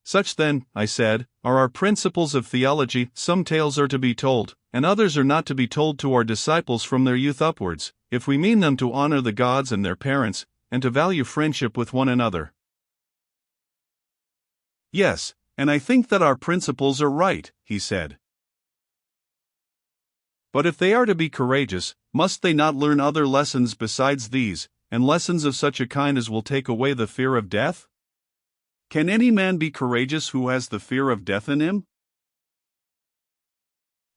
Such then, I said, are our principles of theology. Some tales are to be told, and others are not to be told to our disciples from their youth upwards, if we mean them to honor the gods and their parents, and to value friendship with one another. Yes, and I think that our principles are right, he said. But if they are to be courageous, must they not learn other lessons besides these, and lessons of such a kind as will take away the fear of death? Can any man be courageous who has the fear of death in him?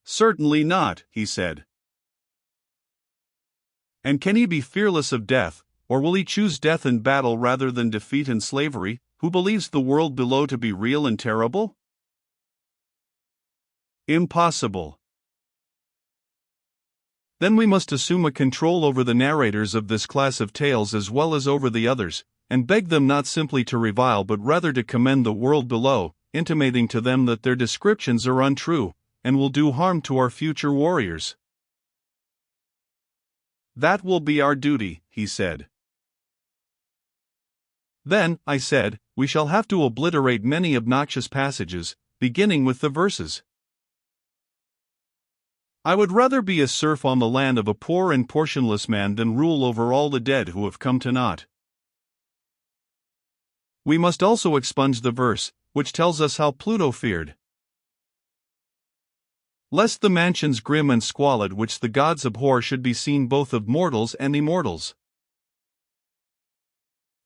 Certainly not, he said. And can he be fearless of death, or will he choose death in battle rather than defeat in slavery, who believes the world below to be real and terrible? Impossible. Then we must assume a control over the narrators of this class of tales as well as over the others, and beg them not simply to revile but rather to commend the world below, intimating to them that their descriptions are untrue, and will do harm to our future warriors. That will be our duty, he said. Then, I said, we shall have to obliterate many obnoxious passages, beginning with the verses. I would rather be a serf on the land of a poor and portionless man than rule over all the dead who have come to naught. We must also expunge the verse, which tells us how Plato feared, lest the mansions grim and squalid which the gods abhor should be seen both of mortals and immortals.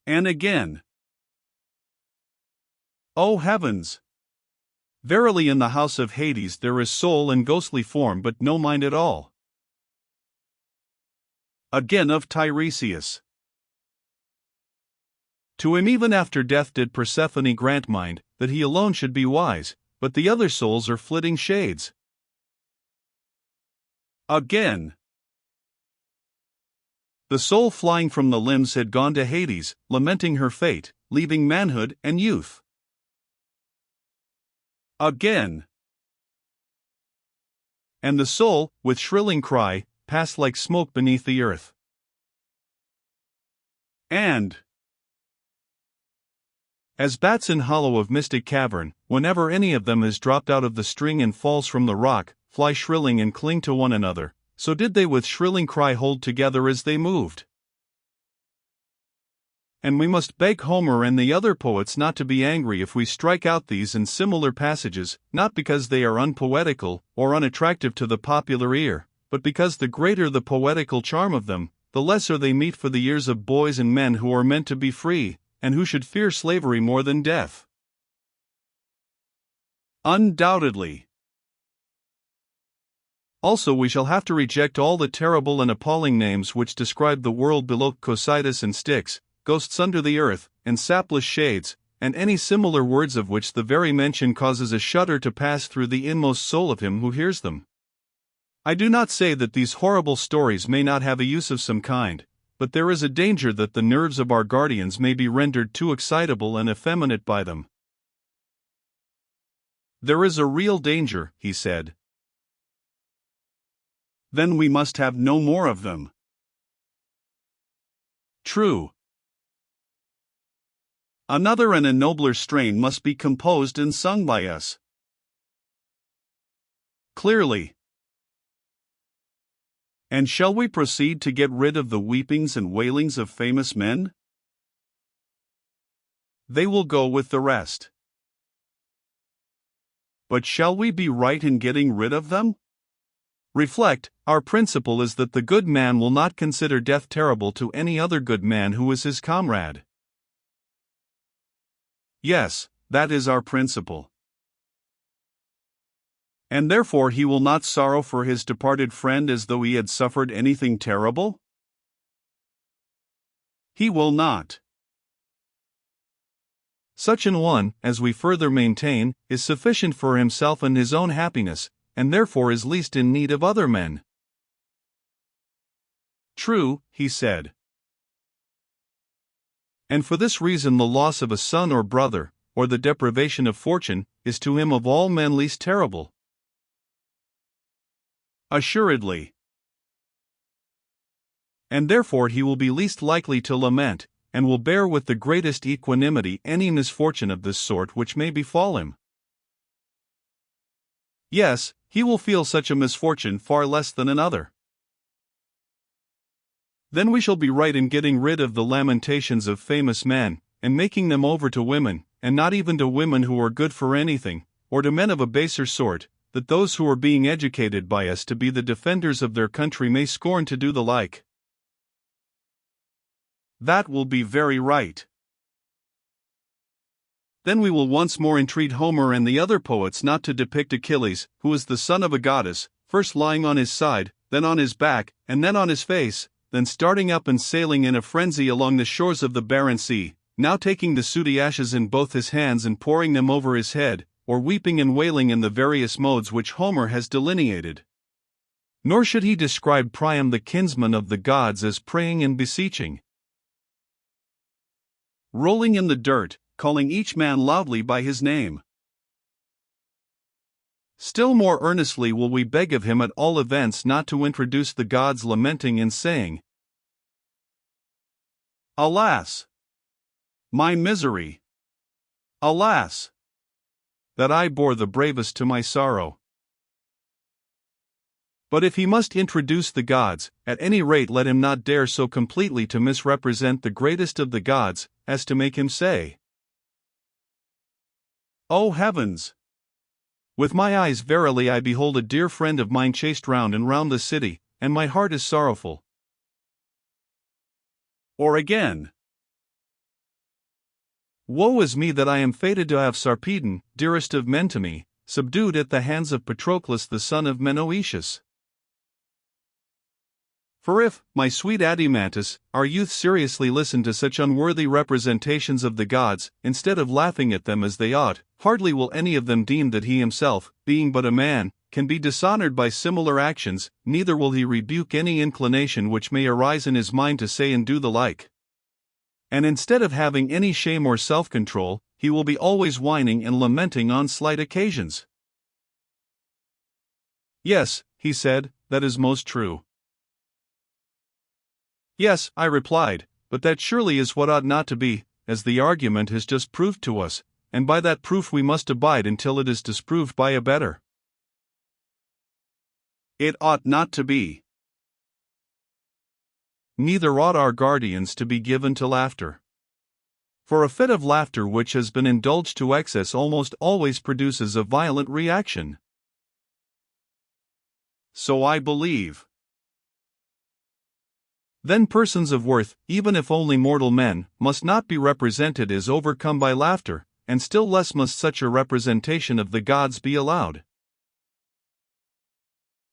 And again, O heavens! Verily in the house of Hades there is soul and ghostly form but no mind at all. Again of Tiresias. To him even after death did Persephone grant mind, that he alone should be wise, but the other souls are flitting shades. Again, the soul flying from the limbs had gone to Hades, lamenting her fate, leaving manhood and youth. Again, and the soul, with shrilling cry, passed like smoke beneath the earth. And as bats in hollow of mystic cavern, whenever any of them has dropped out of the string and falls from the rock, fly shrilling and cling to one another, so did they with shrilling cry hold together as they moved. And we must beg Homer and the other poets not to be angry if we strike out these and similar passages, not because they are unpoetical or unattractive to the popular ear, but because the greater the poetical charm of them, the less are they meet for the ears of boys and men who are meant to be free, and who should fear slavery more than death. Undoubtedly. Also we shall have to reject all the terrible and appalling names which describe the world below: Cocytus and Styx, ghosts under the earth, and sapless shades, and any similar words of which the very mention causes a shudder to pass through the inmost soul of him who hears them. I do not say that these horrible stories may not have a use of some kind, but there is a danger that the nerves of our guardians may be rendered too excitable and effeminate by them. There is a real danger, he said. Then we must have no more of them. True. Another and a nobler strain must be composed and sung by us. Clearly. And shall we proceed to get rid of the weepings and wailings of famous men? They will go with the rest. But shall we be right in getting rid of them? Reflect, our principle is that the good man will not consider death terrible to any other good man who is his comrade. Yes, that is our principle. And therefore he will not sorrow for his departed friend as though he had suffered anything terrible? He will not. Such an one, as we further maintain, is sufficient for himself and his own happiness, and therefore is least in need of other men. True, he said. And for this reason the loss of a son or brother, or the deprivation of fortune, is to him of all men least terrible. Assuredly. And therefore he will be least likely to lament, and will bear with the greatest equanimity any misfortune of this sort which may befall him. Yes, he will feel such a misfortune far less than another. Then we shall be right in getting rid of the lamentations of famous men, and making them over to women, and not even to women who are good for anything, or to men of a baser sort, that those who are being educated by us to be the defenders of their country may scorn to do the like. That will be very right. Then we will once more entreat Homer and the other poets not to depict Achilles, who is the son of a goddess, first lying on his side, then on his back, and then on his face, then starting up and sailing in a frenzy along the shores of the barren sea, now taking the sooty ashes in both his hands and pouring them over his head, or weeping and wailing in the various modes which Homer has delineated. Nor should he describe Priam the kinsman of the gods as praying and beseeching, rolling in the dirt, calling each man loudly by his name. Still more earnestly will we beg of him at all events not to introduce the gods lamenting and saying, "Alas! My misery! Alas! That I bore the bravest to my sorrow." But if he must introduce the gods, at any rate let him not dare so completely to misrepresent the greatest of the gods, as to make him say, "O heavens! With my eyes verily I behold a dear friend of mine chased round and round the city, and my heart is sorrowful." Or again, "Woe is me that I am fated to have Sarpedon, dearest of men to me, subdued at the hands of Patroclus the son of Menoetius. For if, my sweet Adimantus, our youth seriously listen to such unworthy representations of the gods, instead of laughing at them as they ought, hardly will any of them deem that he himself, being but a man, can be dishonored by similar actions, neither will he rebuke any inclination which may arise in his mind to say and do the like. And instead of having any shame or self-control, he will be always whining and lamenting on slight occasions." "Yes," he said, "that is most true." "Yes," I replied, "but that surely is what ought not to be, as the argument has just proved to us, and by that proof we must abide until it is disproved by a better." It ought not to be. Neither ought our guardians to be given to laughter. For a fit of laughter which has been indulged to excess almost always produces a violent reaction. So I believe. Then persons of worth, even if only mortal men, must not be represented as overcome by laughter, and still less must such a representation of the gods be allowed.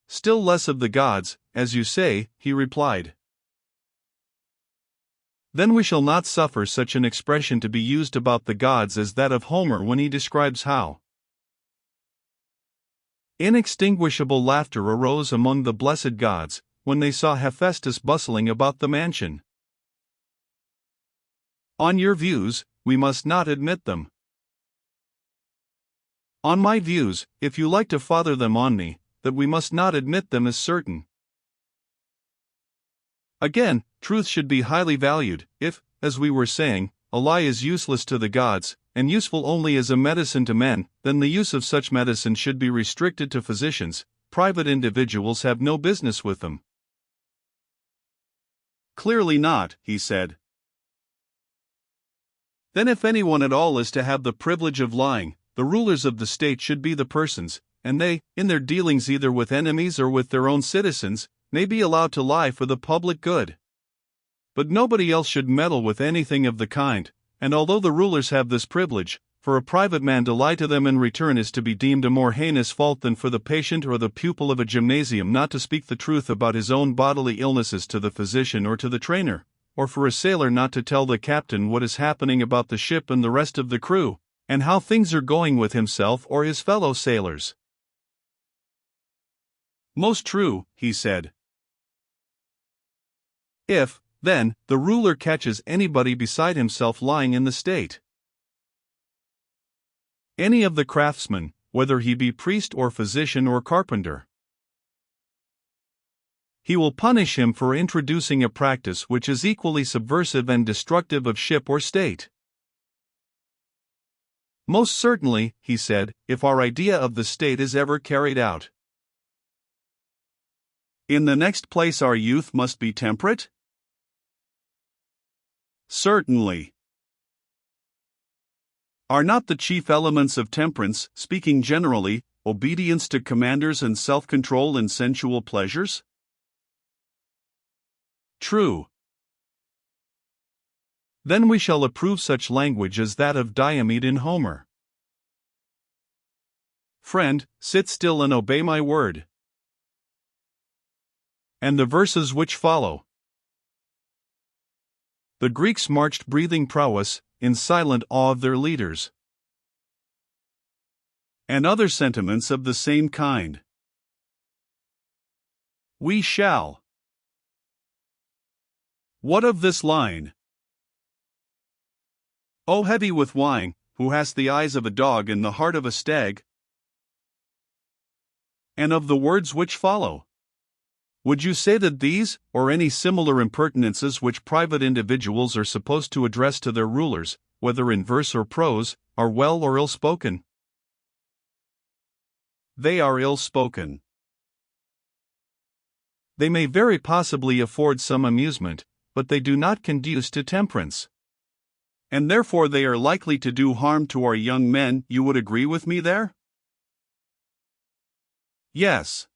"Still less of the gods, as you say," he replied. "Then we shall not suffer such an expression to be used about the gods as that of Homer when he describes how inextinguishable laughter arose among the blessed gods, when they saw Hephaestus bustling about the mansion. On your views, we must not admit them. On my views, if you like to father them on me, that we must not admit them is certain. Again, truth should be highly valued. If, as we were saying, a lie is useless to the gods, and useful only as a medicine to men, then the use of such medicine should be restricted to physicians. Private individuals have no business with them." "Clearly not," he said. "Then if anyone at all is to have the privilege of lying, the rulers of the state should be the persons, and they, in their dealings either with enemies or with their own citizens, may be allowed to lie for the public good. But nobody else should meddle with anything of the kind, and although the rulers have this privilege, for a private man to lie to them in return is to be deemed a more heinous fault than for the patient or the pupil of a gymnasium not to speak the truth about his own bodily illnesses to the physician or to the trainer, or for a sailor not to tell the captain what is happening about the ship and the rest of the crew, and how things are going with himself or his fellow sailors." "Most true," he said. "If, then, the ruler catches anybody beside himself lying in the state, any of the craftsmen, whether he be priest or physician or carpenter, he will punish him for introducing a practice which is equally subversive and destructive of ship or state. Most certainly, he said, if our idea of the state is ever carried out. In the next place, our youth must be temperate? Certainly. Are not the chief elements of temperance, speaking generally, obedience to commanders and self-control in sensual pleasures? True. Then we shall approve such language as that of Diomed in Homer. Friend, sit still and obey my word. And the verses which follow. The Greeks marched breathing prowess, in silent awe of their leaders. And other sentiments of the same kind. We shall. What of this line? O heavy with wine, who hast the eyes of a dog and the heart of a stag. And of the words which follow. Would you say that these, or any similar impertinences which private individuals are supposed to address to their rulers, whether in verse or prose, are well or ill-spoken? They are ill-spoken. They may very possibly afford some amusement, but they do not conduce to temperance. And therefore they are likely to do harm to our young men. You would agree with me there? Yes.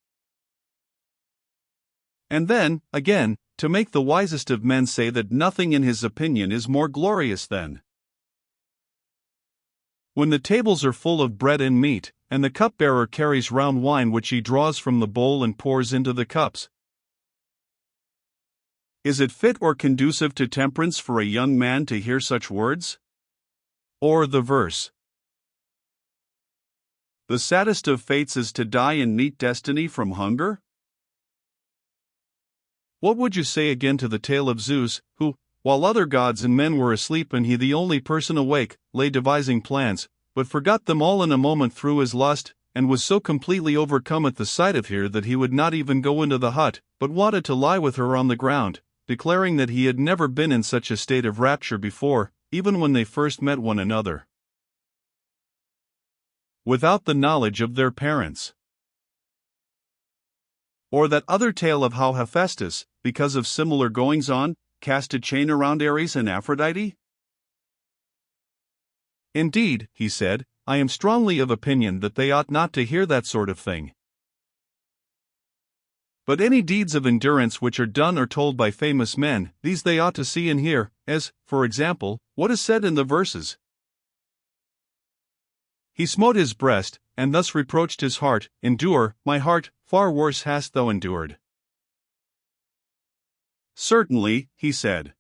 And then, again, to make the wisest of men say that nothing in his opinion is more glorious than when the tables are full of bread and meat, and the cupbearer carries round wine which he draws from the bowl and pours into the cups. Is it fit or conducive to temperance for a young man to hear such words? Or the verse, the saddest of fates is to die in neat destiny from hunger? What would you say again to the tale of Zeus, who, while other gods and men were asleep and he the only person awake, lay devising plans, but forgot them all in a moment through his lust, and was so completely overcome at the sight of her that he would not even go into the hut, but wanted to lie with her on the ground, declaring that he had never been in such a state of rapture before, even when they first met one another, without the knowledge of their parents? Or that other tale of how Hephaestus, because of similar goings-on, cast a chain around Ares and Aphrodite? Indeed, he said, I am strongly of opinion that they ought not to hear that sort of thing. But any deeds of endurance which are done or told by famous men, these they ought to see and hear, as, for example, what is said in the verses. He smote his breast, and thus reproached his heart, Endure, my heart, far worse hast thou endured. Certainly, he said.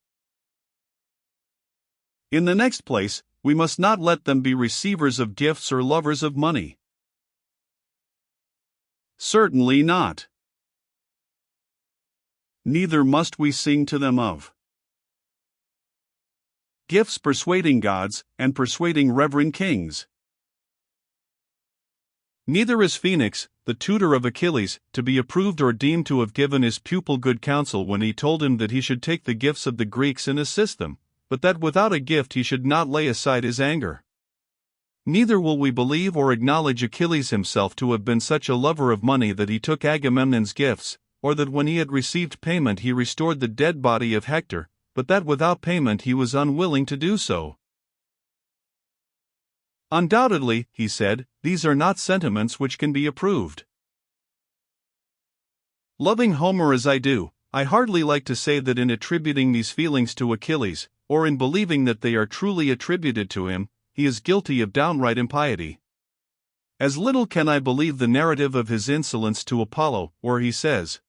In the next place, we must not let them be receivers of gifts or lovers of money. Certainly not. Neither must we sing to them of gifts persuading gods, and persuading reverend kings. Neither is Phoenix, the tutor of Achilles, to be approved or deemed to have given his pupil good counsel when he told him that he should take the gifts of the Greeks and assist them, but that without a gift he should not lay aside his anger. Neither will we believe or acknowledge Achilles himself to have been such a lover of money that he took Agamemnon's gifts, or that when he had received payment he restored the dead body of Hector, but that without payment he was unwilling to do so. Undoubtedly, he said, these are not sentiments which can be approved. Loving Homer as I do, I hardly like to say that in attributing these feelings to Achilles, or in believing that they are truly attributed to him, he is guilty of downright impiety. As little can I believe the narrative of his insolence to Apollo, where he says,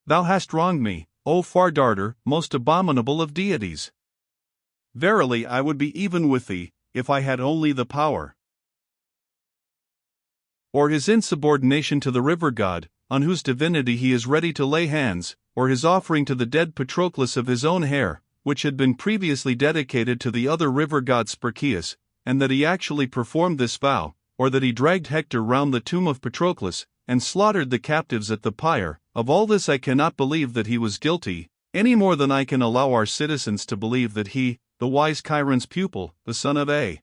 Thou hast wronged me, O far darter, most abominable of deities. Verily I would be even with thee, if I had only the power. Or his insubordination to the river god, on whose divinity he is ready to lay hands, or his offering to the dead Patroclus of his own hair, which had been previously dedicated to the other river god Spercheius, and that he actually performed this vow, or that he dragged Hector round the tomb of Patroclus, and slaughtered the captives at the pyre. Of all this I cannot believe that he was guilty, any more than I can allow our citizens to believe that he, the wise Chiron's pupil, the son of a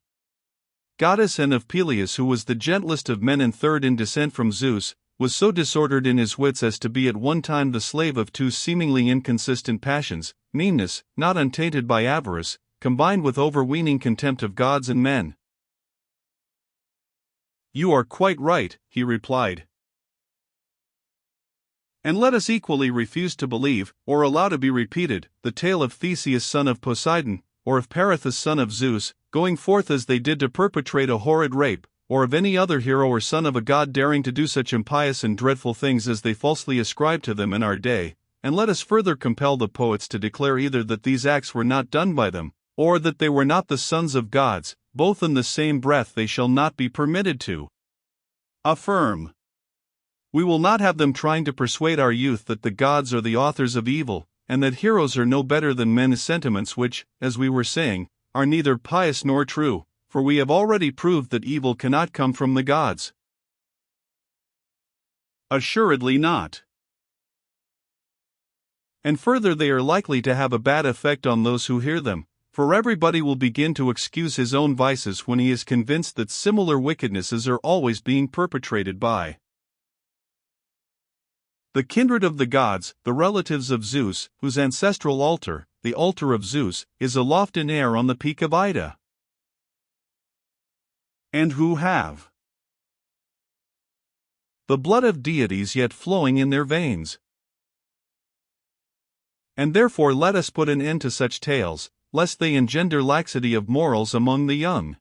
goddess and of Peleus, who was the gentlest of men and third in descent from Zeus, was so disordered in his wits as to be at one time the slave of two seemingly inconsistent passions, meanness, not untainted by avarice, combined with overweening contempt of gods and men. You are quite right, he replied. And let us equally refuse to believe, or allow to be repeated, the tale of Theseus son of Poseidon, or of Perithous son of Zeus, going forth as they did to perpetrate a horrid rape, or of any other hero or son of a god daring to do such impious and dreadful things as they falsely ascribe to them in our day, and let us further compel the poets to declare either that these acts were not done by them, or that they were not the sons of gods, both in the same breath they shall not be permitted to affirm. We will not have them trying to persuade our youth that the gods are the authors of evil, and that heroes are no better than men's sentiments which, as we were saying, are neither pious nor true, for we have already proved that evil cannot come from the gods. Assuredly not. And further, they are likely to have a bad effect on those who hear them, for everybody will begin to excuse his own vices when he is convinced that similar wickednesses are always being perpetrated by the kindred of the gods, the relatives of Zeus, whose ancestral altar, the altar of Zeus, is aloft in air on the peak of Ida, and who have the blood of deities yet flowing in their veins. And therefore let us put an end to such tales, lest they engender laxity of morals among the young.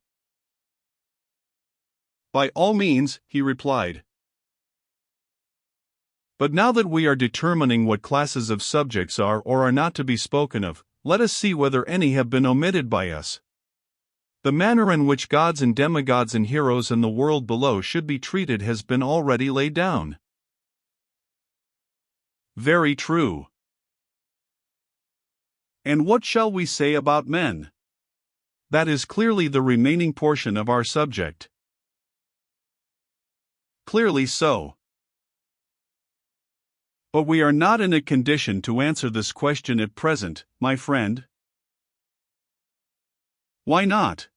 By all means, he replied. But now that we are determining what classes of subjects are or are not to be spoken of, let us see whether any have been omitted by us. The manner in which gods and demigods and heroes in the world below should be treated has been already laid down. Very true. And what shall we say about men? That is clearly the remaining portion of our subject. Clearly so. But we are not in a condition to answer this question at present, my friend. Why not?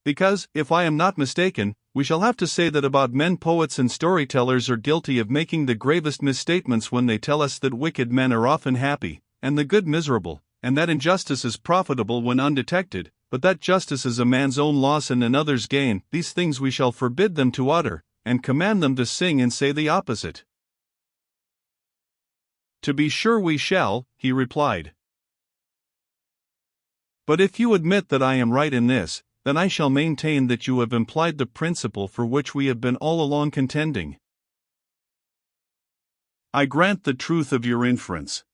Because, if I am not mistaken, we shall have to say that about men poets and storytellers are guilty of making the gravest misstatements when they tell us that wicked men are often happy, and the good miserable, and that injustice is profitable when undetected, but that justice is a man's own loss and another's gain. These things we shall forbid them to utter, and command them to sing and say the opposite. To be sure we shall, he replied. But if you admit that I am right in this, then I shall maintain that you have implied the principle for which we have been all along contending. I grant the truth of your inference.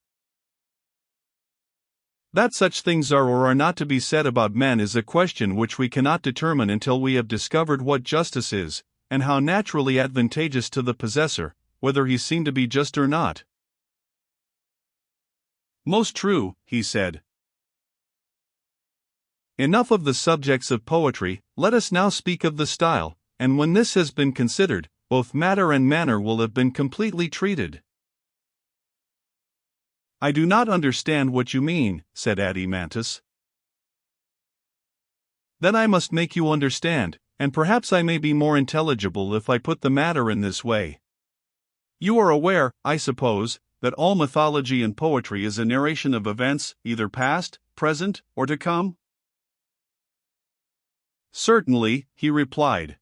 That such things are or are not to be said about men is a question which we cannot determine until we have discovered what justice is, and how naturally advantageous to the possessor, whether he seem to be just or not. Most true, he said. Enough of the subjects of poetry, let us now speak of the style, and when this has been considered, both matter and manner will have been completely treated. I do not understand what you mean, said Adeimantus. Then I must make you understand, and perhaps I may be more intelligible if I put the matter in this way. You are aware, I suppose, that all mythology and poetry is a narration of events, either past, present, or to come? Certainly, he replied.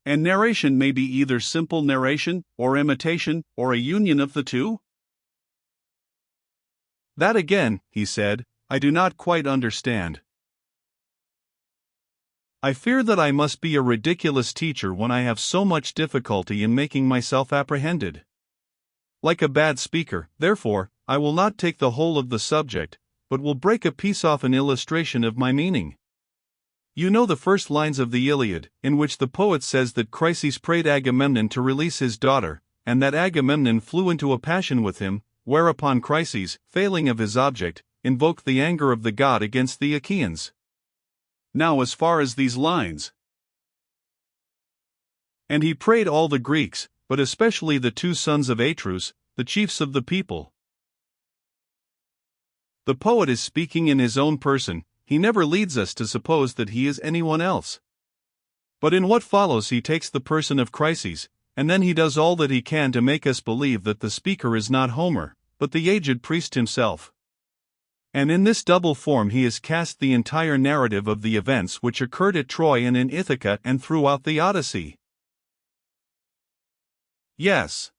And narration may be either simple narration, or imitation, or a union of the two? That again, he said, I do not quite understand. I fear that I must be a ridiculous teacher when I have so much difficulty in making myself apprehended. Like a bad speaker, therefore, I will not take the whole of the subject, but will break a piece off an illustration of my meaning. You know the first lines of the Iliad, in which the poet says that Chryses prayed Agamemnon to release his daughter, and that Agamemnon flew into a passion with him, whereupon Chryses, failing of his object, invoked the anger of the god against the Achaeans. Now as far as these lines, And he prayed all the Greeks, but especially the two sons of Atreus, the chiefs of the people. The poet is speaking in his own person, he never leads us to suppose that he is anyone else. But in what follows he takes the person of Chryses, and then he does all that he can to make us believe that the speaker is not Homer, but the aged priest himself. And in this double form he has cast the entire narrative of the events which occurred at Troy and in Ithaca and throughout the Odyssey. Yes.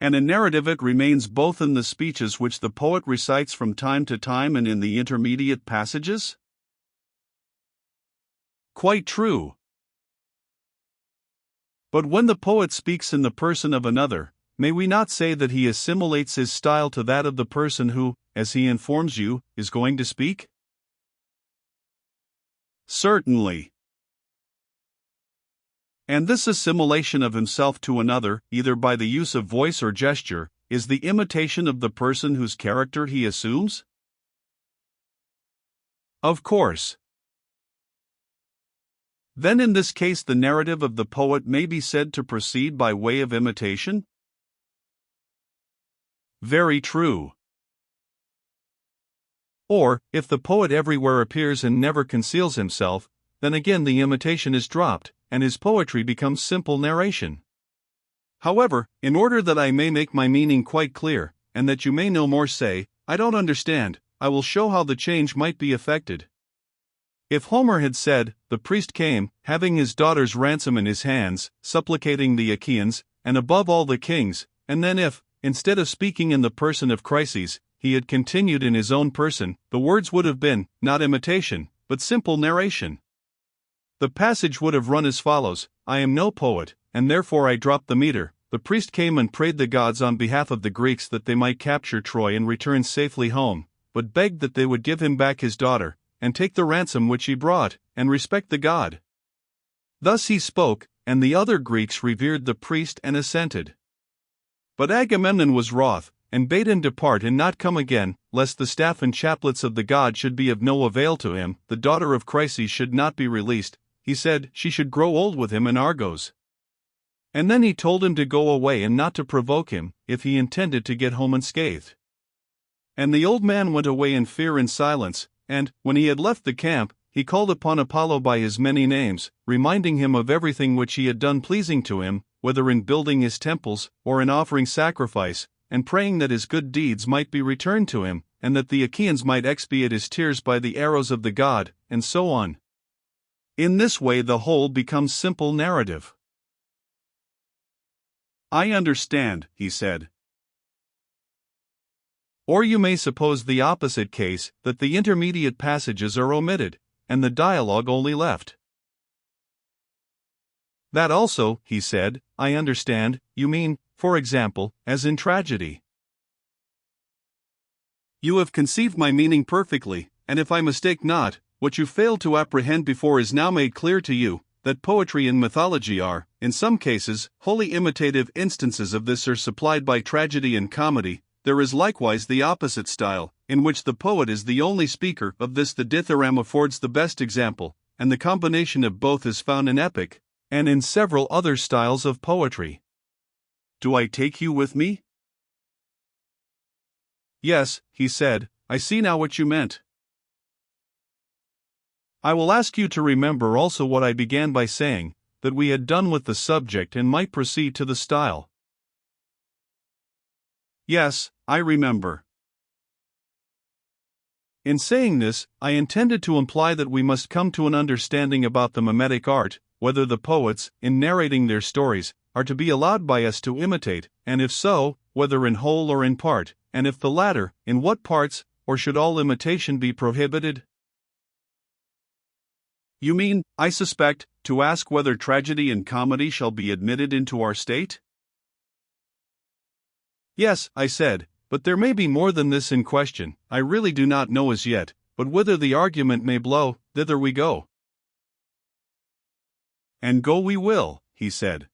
And a narrative it remains both in the speeches which the poet recites from time to time and in the intermediate passages? Quite true. But when the poet speaks in the person of another, may we not say that he assimilates his style to that of the person who, as he informs you, is going to speak? Certainly. And this assimilation of himself to another, either by the use of voice or gesture, is the imitation of the person whose character he assumes? Of course. Then in this case the narrative of the poet may be said to proceed by way of imitation? Very true. Or, if the poet everywhere appears and never conceals himself, then again the imitation is dropped, and his poetry becomes simple narration. However, in order that I may make my meaning quite clear, and that you may no more say, I don't understand, I will show how the change might be effected. If Homer had said, the priest came, having his daughter's ransom in his hands, supplicating the Achaeans, and above all the kings, and then if, instead of speaking in the person of Chryses, he had continued in his own person, the words would have been, not imitation, but simple narration. The passage would have run as follows: I am no poet, and therefore I dropped the meter. The priest came and prayed the gods on behalf of the Greeks that they might capture Troy and return safely home, but begged that they would give him back his daughter, and take the ransom which he brought, and respect the god. Thus he spoke, and the other Greeks revered the priest and assented. But Agamemnon was wroth, and bade him depart and not come again, lest the staff and chaplets of the god should be of no avail to him. The daughter of Chryses should not be released, he said, she should grow old with him in Argos. And then he told him to go away and not to provoke him, if he intended to get home unscathed. And the old man went away in fear and silence, and, when he had left the camp, he called upon Apollo by his many names, reminding him of everything which he had done pleasing to him, whether in building his temples, or in offering sacrifice, and praying that his good deeds might be returned to him, and that the Achaeans might expiate his tears by the arrows of the god, and so on. In this way the whole becomes simple narrative. I understand, he said. Or you may suppose the opposite case, that the intermediate passages are omitted, and the dialogue only left. That also, he said, I understand. You mean, for example, as in tragedy. You have conceived my meaning perfectly, and if I mistake not, what you failed to apprehend before is now made clear to you, that poetry and mythology are, in some cases, wholly imitative. Instances of this are supplied by tragedy and comedy. There is likewise the opposite style, in which the poet is the only speaker. Of this the dithyramb affords the best example, and the combination of both is found in epic, and in several other styles of poetry. Do I take you with me? Yes, he said, I see now what you meant. I will ask you to remember also what I began by saying, that we had done with the subject and might proceed to the style. Yes, I remember. In saying this, I intended to imply that we must come to an understanding about the mimetic art, whether the poets, in narrating their stories, are to be allowed by us to imitate, and if so, whether in whole or in part, and if the latter, in what parts, or should all imitation be prohibited? You mean, I suspect, to ask whether tragedy and comedy shall be admitted into our state? Yes, I said, but there may be more than this in question. I really do not know as yet, but whither the argument may blow, thither we go. And go we will, he said.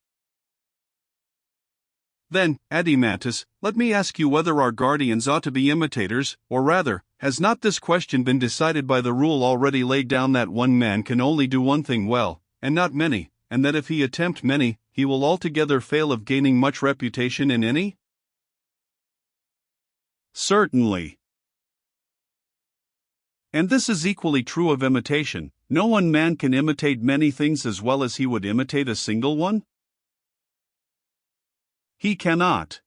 Then, Adimantus, let me ask you whether our guardians ought to be imitators, or rather, has not this question been decided by the rule already laid down that one man can only do one thing well, and not many, and that if he attempt many, he will altogether fail of gaining much reputation in any? Certainly. And this is equally true of imitation. No one man can imitate many things as well as he would imitate a single one? He cannot.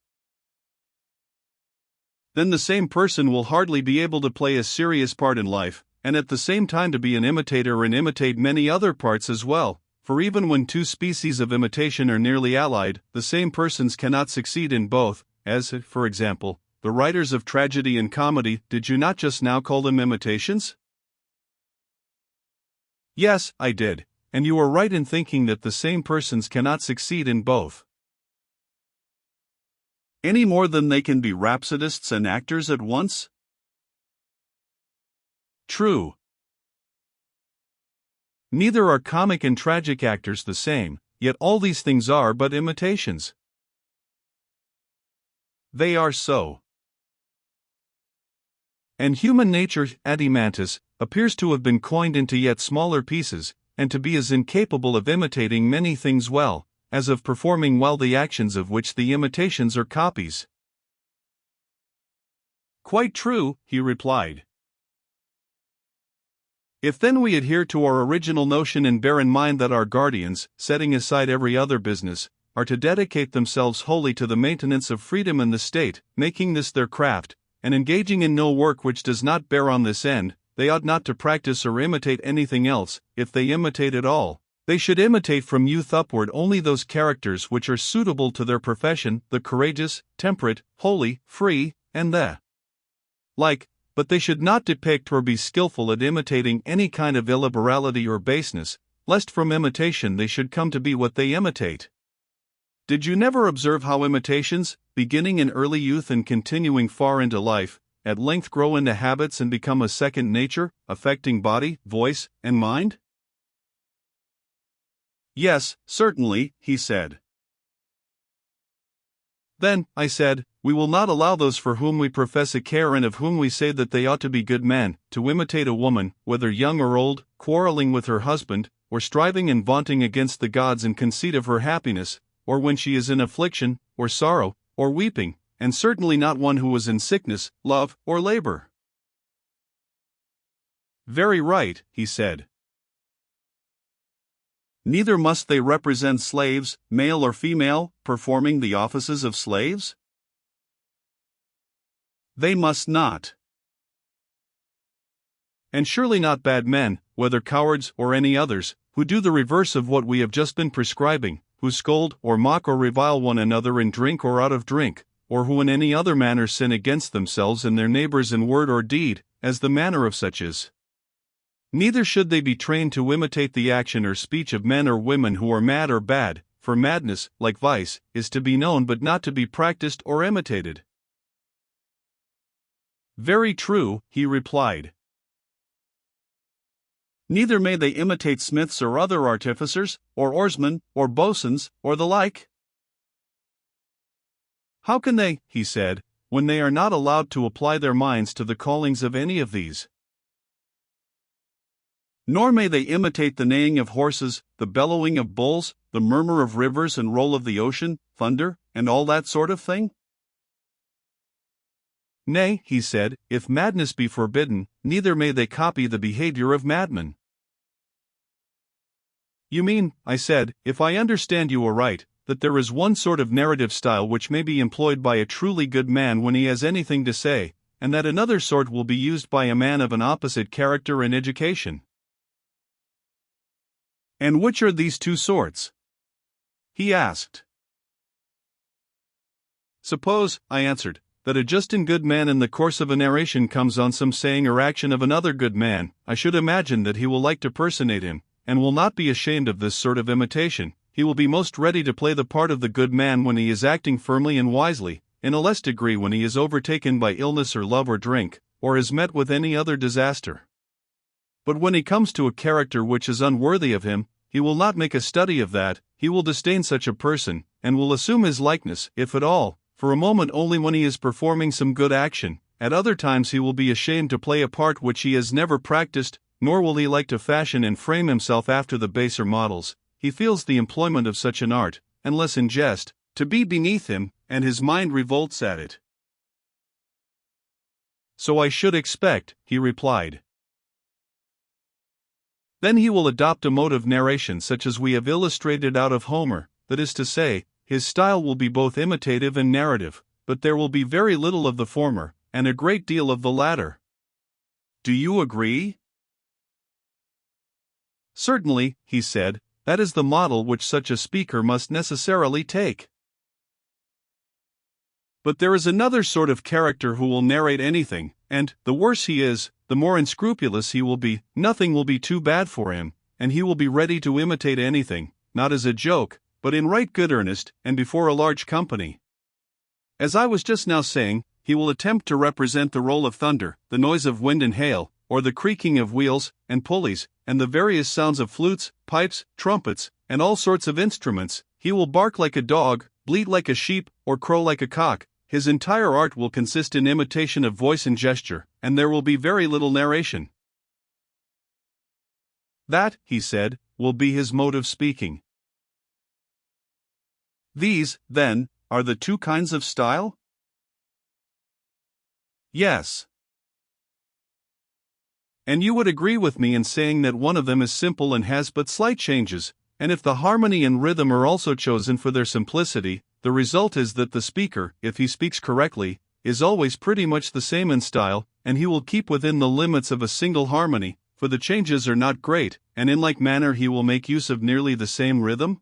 Then the same person will hardly be able to play a serious part in life, and at the same time to be an imitator and imitate many other parts as well, for even when two species of imitation are nearly allied, the same persons cannot succeed in both, as, for example, the writers of tragedy and comedy. Did you not just now call them imitations? Yes, I did, and you are right in thinking that the same persons cannot succeed in both. Any more than they can be rhapsodists and actors at once? True. Neither are comic and tragic actors the same, yet all these things are but imitations. They are so. And human nature, adimantus, appears to have been coined into yet smaller pieces, and to be as incapable of imitating many things well, as of performing well the actions of which the imitations are copies. Quite true, he replied. If then we adhere to our original notion and bear in mind that our guardians, setting aside every other business, are to dedicate themselves wholly to the maintenance of freedom in the state, making this their craft, and engaging in no work which does not bear on this end, they ought not to practice or imitate anything else. If they imitate at all, they should imitate from youth upward only those characters which are suitable to their profession, the courageous, temperate, holy, free, and the like, but they should not depict or be skillful at imitating any kind of illiberality or baseness, lest from imitation they should come to be what they imitate. Did you never observe how imitations, beginning in early youth and continuing far into life, at length grow into habits and become a second nature, affecting body, voice, and mind? Yes, certainly, he said. Then, I said, we will not allow those for whom we profess a care and of whom we say that they ought to be good men, to imitate a woman, whether young or old, quarreling with her husband, or striving and vaunting against the gods in conceit of her happiness, or when she is in affliction, or sorrow, or weeping, and certainly not one who was in sickness, love, or labor. Very right, he said. Neither must they represent slaves, male or female, performing the offices of slaves? They must not. And surely not bad men, whether cowards or any others, who do the reverse of what we have just been prescribing, who scold or mock or revile one another in drink or out of drink, or who in any other manner sin against themselves and their neighbors in word or deed, as the manner of such is. Neither should they be trained to imitate the action or speech of men or women who are mad or bad, for madness, like vice, is to be known but not to be practiced or imitated. Very true, he replied. Neither may they imitate smiths or other artificers, or oarsmen, or boatswains, or the like. How can they, he said, when they are not allowed to apply their minds to the callings of any of these? Nor may they imitate the neighing of horses, the bellowing of bulls, the murmur of rivers and roll of the ocean, thunder, and all that sort of thing? Nay, he said, if madness be forbidden, neither may they copy the behavior of madmen. You mean, I said, if I understand you aright, that there is one sort of narrative style which may be employed by a truly good man when he has anything to say, and that another sort will be used by a man of an opposite character and education. And which are these two sorts? He asked. Suppose, I answered, that a just and good man in the course of a narration comes on some saying or action of another good man, I should imagine that he will like to personate him, and will not be ashamed of this sort of imitation. He will be most ready to play the part of the good man when he is acting firmly and wisely, in a less degree when he is overtaken by illness or love or drink, or has met with any other disaster. But when he comes to a character which is unworthy of him, he will not make a study of that, he will disdain such a person, and will assume his likeness, if at all, for a moment only when he is performing some good action. At other times he will be ashamed to play a part which he has never practiced, nor will he like to fashion and frame himself after the baser models. he feels the employment of such an art, unless in jest, to be beneath him, and his mind revolts at it. So I should expect, he replied. Then he will adopt a mode of narration such as we have illustrated out of Homer, that is to say, his style will be both imitative and narrative, but there will be very little of the former, and a great deal of the latter. Do you agree? Certainly, he said, that is the model which such a speaker must necessarily take. But there is another sort of character who will narrate anything, and, the worse he is, the more unscrupulous he will be. Nothing will be too bad for him, and he will be ready to imitate anything, not as a joke, but in right good earnest, and before a large company. As I was just now saying, he will attempt to represent the roll of thunder, the noise of wind and hail, or the creaking of wheels and pulleys, and the various sounds of flutes, pipes, trumpets, and all sorts of instruments. He will bark like a dog, bleat like a sheep, or crow like a cock. His entire art will consist in imitation of voice and gesture, and there will be very little narration. That, he said, will be his mode of speaking. These, then, are the two kinds of style? Yes. And you would agree with me in saying that one of them is simple and has but slight changes, and if the harmony and rhythm are also chosen for their simplicity, the result is that the speaker, if he speaks correctly, is always pretty much the same in style, and he will keep within the limits of a single harmony, for the changes are not great, and in like manner he will make use of nearly the same rhythm?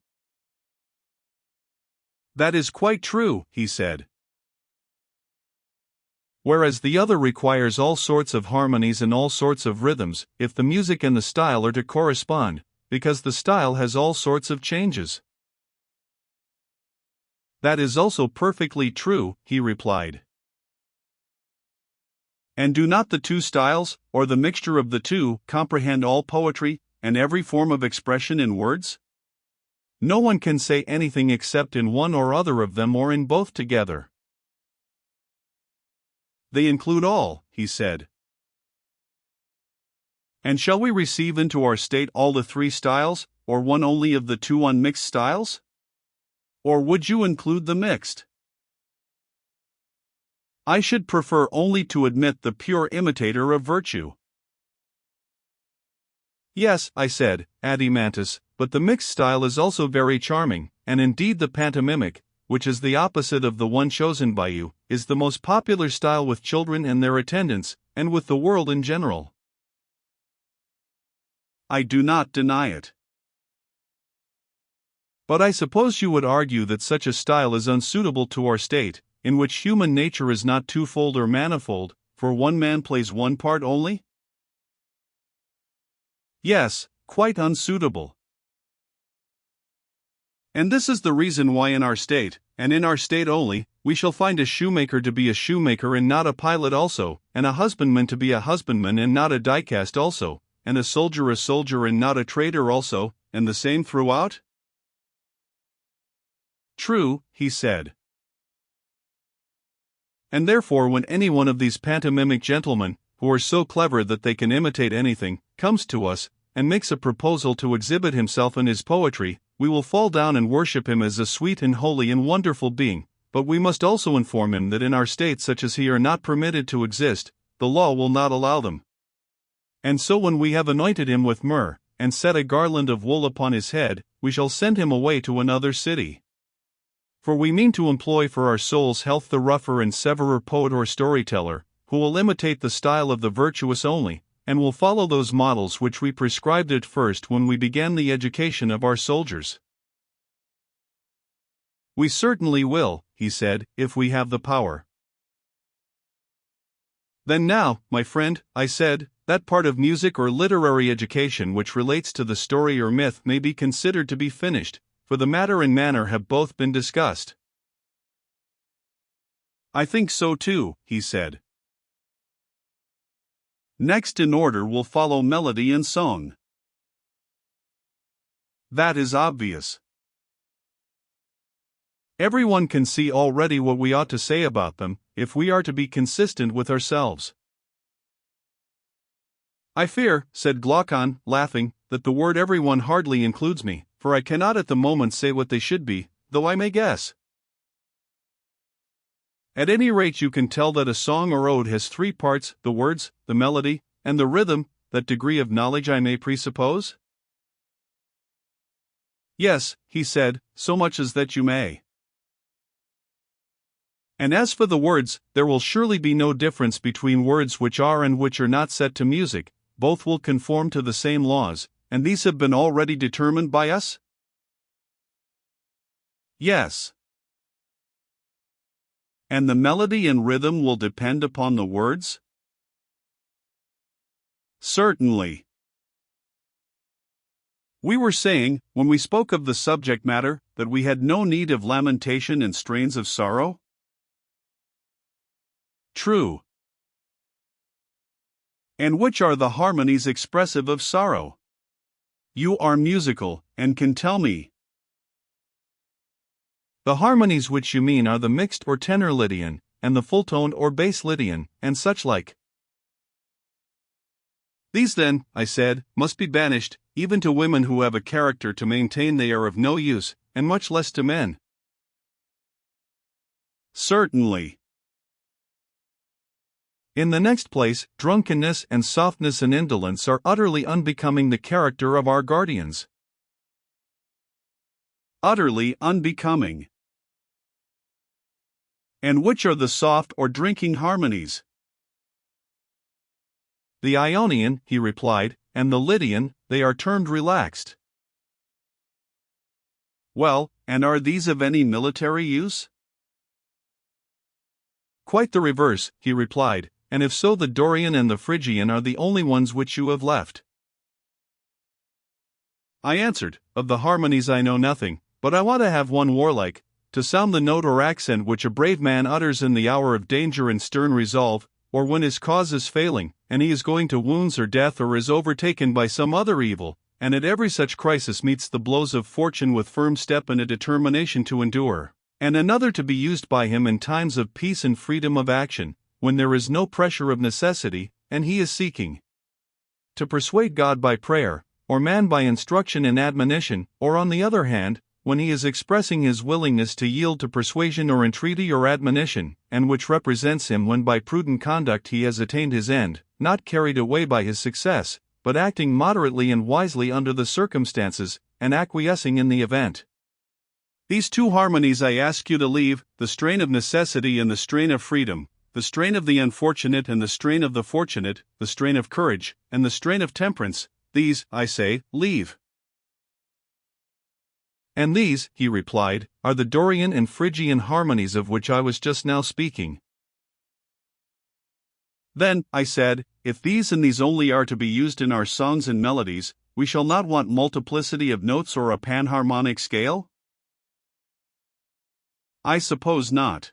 That is quite true, he said. Whereas the other requires all sorts of harmonies and all sorts of rhythms, if the music and the style are to correspond, because the style has all sorts of changes. That is also perfectly true, he replied. And do not the two styles, or the mixture of the two, comprehend all poetry, and every form of expression in words? No one can say anything except in one or other of them or in both together. They include all, he said. And shall we receive into our state all the three styles, or one only of the two unmixed styles? Or would you include the mixed? I should prefer only to admit the pure imitator of virtue. Yes, I said, Adimantus, but the mixed style is also very charming, and indeed the pantomimic, which is the opposite of the one chosen by you, is the most popular style with children and their attendants, and with the world in general. I do not deny it. But I suppose you would argue that such a style is unsuitable to our state, in which human nature is not twofold or manifold, for one man plays one part only? Yes, quite unsuitable. And this is the reason why in our state, and in our state only, we shall find a shoemaker to be a shoemaker and not a pilot also, and a husbandman to be a husbandman and not a die-cast also, and a soldier and not a trader also, and the same throughout? True, he said. And therefore when any one of these pantomimic gentlemen, who are so clever that they can imitate anything, comes to us, and makes a proposal to exhibit himself in his poetry, we will fall down and worship him as a sweet and holy and wonderful being, but we must also inform him that in our state such as he are not permitted to exist, the law will not allow them. And so when we have anointed him with myrrh, and set a garland of wool upon his head, we shall send him away to another city. For we mean to employ for our soul's health the rougher and severer poet or storyteller, who will imitate the style of the virtuous only, and will follow those models which we prescribed at first when we began the education of our soldiers. We certainly will, he said, if we have the power. Then now, my friend, I said, that part of music or literary education which relates to the story or myth may be considered to be finished, for the matter and manner have both been discussed. I think so too, he said. Next in order will follow melody and song. That is obvious. Everyone can see already what we ought to say about them, if we are to be consistent with ourselves. I fear, said Glaucon, laughing, that the word everyone hardly includes me, for I cannot at the moment say what they should be, though I may guess. At any rate, you can tell that a song or ode has three parts: the words, the melody, and the rhythm. That degree of knowledge I may presuppose? Yes, he said, so much as that you may. And as for the words, there will surely be no difference between words which are and which are not set to music, both will conform to the same laws, and these have been already determined by us? Yes. And the melody and rhythm will depend upon the words? Certainly. We were saying, when we spoke of the subject matter, that we had no need of lamentation and strains of sorrow? True. And which are the harmonies expressive of sorrow? You are musical, and can tell me. The harmonies which you mean are the mixed or tenor Lydian, and the full-toned or bass Lydian, and such like. These then, I said, must be banished, even to women who have a character to maintain they are of no use, and much less to men. Certainly. In the next place, drunkenness and softness and indolence are utterly unbecoming the character of our guardians. Utterly unbecoming. And which are the soft or drinking harmonies? The Ionian, he replied, and the Lydian, they are termed relaxed. Well, and are these of any military use? Quite the reverse, he replied, and if so, the Dorian and the Phrygian are the only ones which you have left. I answered, of the harmonies I know nothing, but I want to have one warlike, to sound the note or accent which a brave man utters in the hour of danger and stern resolve, or when his cause is failing, and he is going to wounds or death or is overtaken by some other evil, and at every such crisis meets the blows of fortune with firm step and a determination to endure, and another to be used by him in times of peace and freedom of action, when there is no pressure of necessity, and he is seeking to persuade God by prayer, or man by instruction and admonition, or on the other hand, when he is expressing his willingness to yield to persuasion or entreaty or admonition, and which represents him when by prudent conduct he has attained his end, not carried away by his success, but acting moderately and wisely under the circumstances, and acquiescing in the event. These two harmonies I ask you to leave, the strain of necessity and the strain of freedom, the strain of the unfortunate and the strain of the fortunate, the strain of courage, and the strain of temperance, these, I say, leave. And these, he replied, are the Dorian and Phrygian harmonies of which I was just now speaking. Then, I said, if these and these only are to be used in our songs and melodies, we shall not want multiplicity of notes or a panharmonic scale? I suppose not.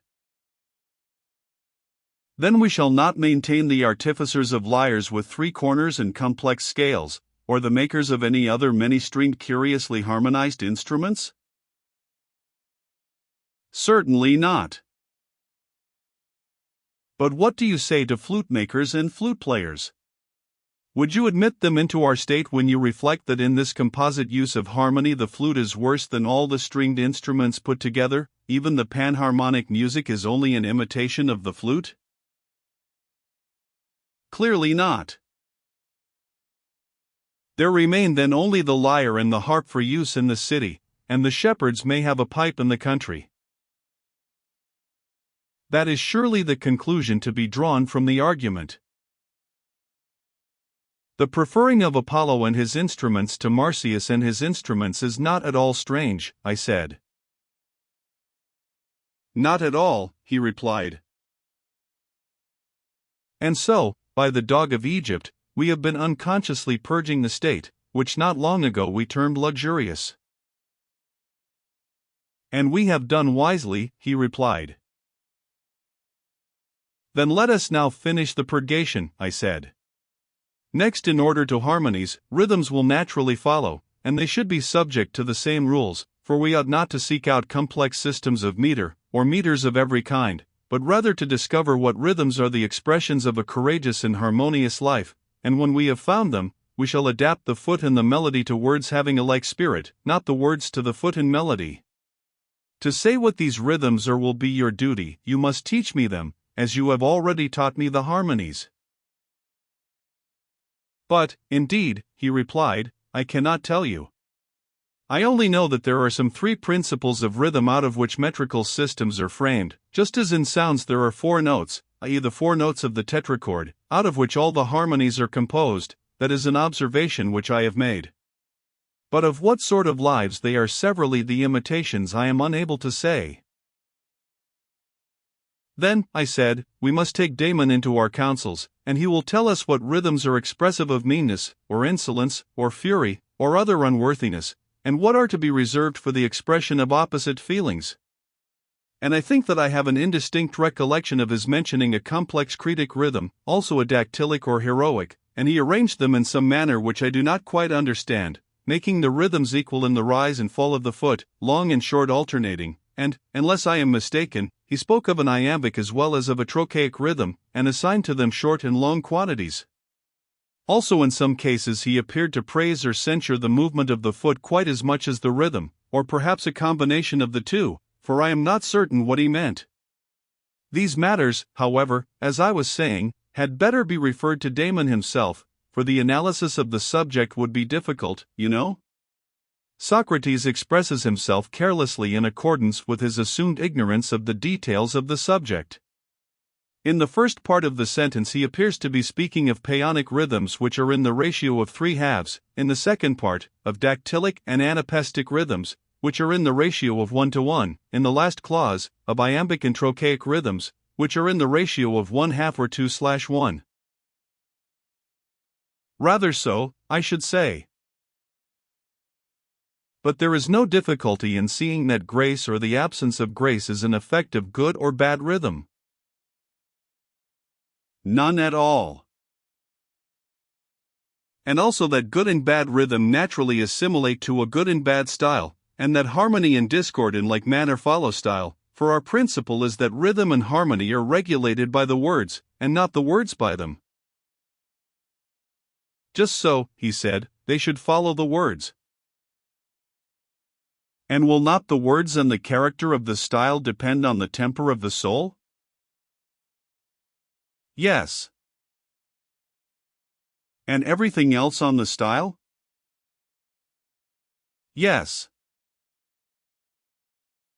Then we shall not maintain the artificers of lyres with three corners and complex scales, or the makers of any other many-stringed curiously harmonized instruments? Certainly not. But what do you say to flute makers and flute players? Would you admit them into our state when you reflect that in this composite use of harmony the flute is worse than all the stringed instruments put together, even the panharmonic music is only an imitation of the flute? Clearly not. There remain then only the lyre and the harp for use in the city, and the shepherds may have a pipe in the country. That is surely the conclusion to be drawn from the argument. The preferring of Apollo and his instruments to Marsyas and his instruments is not at all strange, I said. Not at all, he replied. And so, by the dog of Egypt, we have been unconsciously purging the state, which not long ago we termed luxurious. And we have done wisely, he replied. Then let us now finish the purgation, I said. Next, in order to harmonies, rhythms will naturally follow, and they should be subject to the same rules, for we ought not to seek out complex systems of meter, or meters of every kind, but rather to discover what rhythms are the expressions of a courageous and harmonious life, and when we have found them, we shall adapt the foot and the melody to words having a like spirit, not the words to the foot and melody. To say what these rhythms are will be your duty, you must teach me them, as you have already taught me the harmonies. But, indeed, he replied, I cannot tell you. I only know that there are some 3 principles of rhythm out of which metrical systems are framed, just as in sounds there are 4 notes, i.e. the 4 notes of the tetrachord, out of which all the harmonies are composed. That is an observation which I have made. But of what sort of lives they are severally the imitations I am unable to say. Then, I said, we must take Damon into our counsels, and he will tell us what rhythms are expressive of meanness, or insolence, or fury, or other unworthiness, and what are to be reserved for the expression of opposite feelings. And I think that I have an indistinct recollection of his mentioning a complex cretic rhythm, also a dactylic or heroic, and he arranged them in some manner which I do not quite understand, making the rhythms equal in the rise and fall of the foot, long and short alternating, and, unless I am mistaken, he spoke of an iambic as well as of a trochaic rhythm, and assigned to them short and long quantities. Also in some cases he appeared to praise or censure the movement of the foot quite as much as the rhythm, or perhaps a combination of the two, for I am not certain what he meant. These matters, however, as I was saying, had better be referred to Damon himself, for the analysis of the subject would be difficult, you know. Socrates expresses himself carelessly in accordance with his assumed ignorance of the details of the subject. In the first part of the sentence he appears to be speaking of paeonic rhythms which are in the ratio of 3/2, in the second part, of dactylic and anapestic rhythms, which are in the ratio of 1:1, in the last clause, of iambic and trochaic rhythms, which are in the ratio of 1/2 or 2/1. Rather so, I should say. But there is no difficulty in seeing that grace or the absence of grace is an effect of good or bad rhythm. None at all. And also that good and bad rhythm naturally assimilate to a good and bad style, and that harmony and discord in like manner follow style, for our principle is that rhythm and harmony are regulated by the words, and not the words by them. Just so, he said, they should follow the words. And will not the words and the character of the style depend on the temper of the soul? Yes. And everything else on the style? Yes.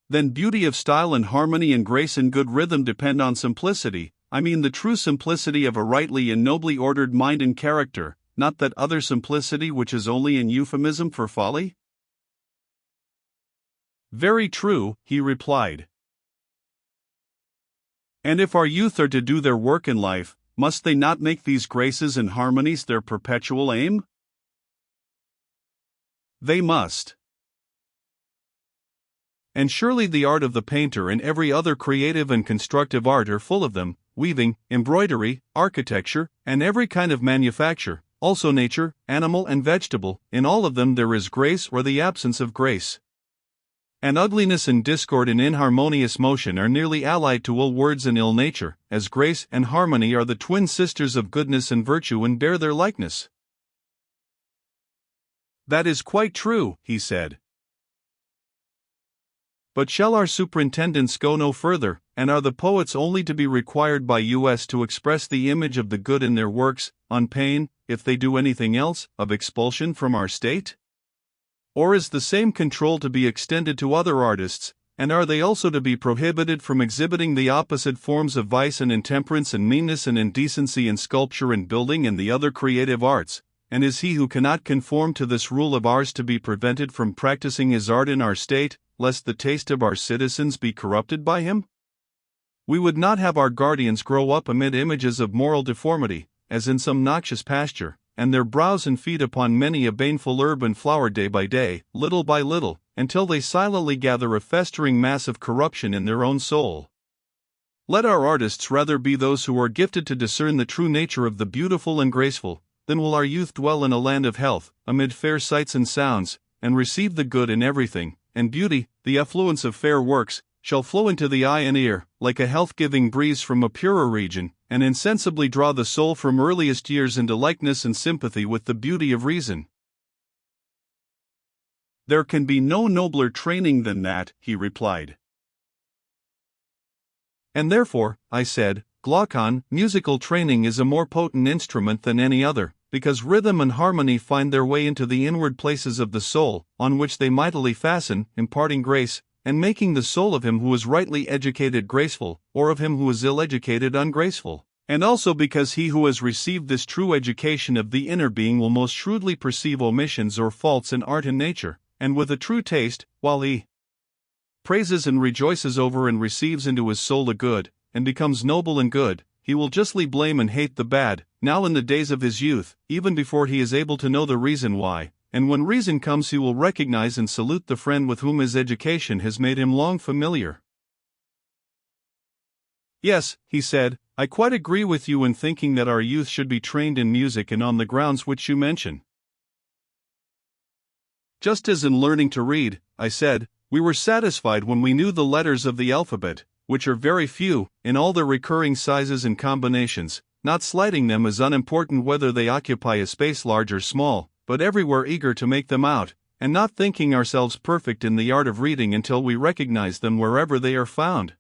Then beauty of style and harmony and grace and good rhythm depend on simplicity, I mean the true simplicity of a rightly and nobly ordered mind and character, not that other simplicity which is only an euphemism for folly? Very true, he replied. And if our youth are to do their work in life, must they not make these graces and harmonies their perpetual aim? They must. And surely the art of the painter and every other creative and constructive art are full of them, weaving, embroidery, architecture, and every kind of manufacture, also nature, animal and vegetable, in all of them there is grace or the absence of grace. And ugliness and discord and inharmonious motion are nearly allied to ill words and ill nature, as grace and harmony are the twin sisters of goodness and virtue and bear their likeness. That is quite true, he said. But shall our superintendents go no further, and are the poets only to be required by us to express the image of the good in their works, on pain, if they do anything else, of expulsion from our state? Or is the same control to be extended to other artists, and are they also to be prohibited from exhibiting the opposite forms of vice and intemperance and meanness and indecency in sculpture and building and the other creative arts, and is he who cannot conform to this rule of ours to be prevented from practicing his art in our state, lest the taste of our citizens be corrupted by him? We would not have our guardians grow up amid images of moral deformity, as in some noxious pasture, and their brows and feet upon many a baneful herb and flower day by day, little by little, until they silently gather a festering mass of corruption in their own soul. Let our artists rather be those who are gifted to discern the true nature of the beautiful and graceful, then will our youth dwell in a land of health, amid fair sights and sounds, and receive the good in everything, and beauty, the effluence of fair works, shall flow into the eye and ear, like a health-giving breeze from a purer region, and insensibly draw the soul from earliest years into likeness and sympathy with the beauty of reason. There can be no nobler training than that, he replied. And therefore, I said, Glaucon, musical training is a more potent instrument than any other, because rhythm and harmony find their way into the inward places of the soul, on which they mightily fasten, imparting grace, and making the soul of him who is rightly educated graceful, or of him who is ill-educated ungraceful. And also because he who has received this true education of the inner being will most shrewdly perceive omissions or faults in art and nature, and with a true taste, while he praises and rejoices over and receives into his soul the good, and becomes noble and good, he will justly blame and hate the bad, now in the days of his youth, even before he is able to know the reason why, and when reason comes he will recognize and salute the friend with whom his education has made him long familiar. Yes, he said, I quite agree with you in thinking that our youth should be trained in music and on the grounds which you mention. Just as in learning to read, I said, we were satisfied when we knew the letters of the alphabet, which are very few, in all their recurring sizes and combinations, not slighting them as unimportant whether they occupy a space large or small, but everywhere eager to make them out, and not thinking ourselves perfect in the art of reading until we recognize them wherever they are found.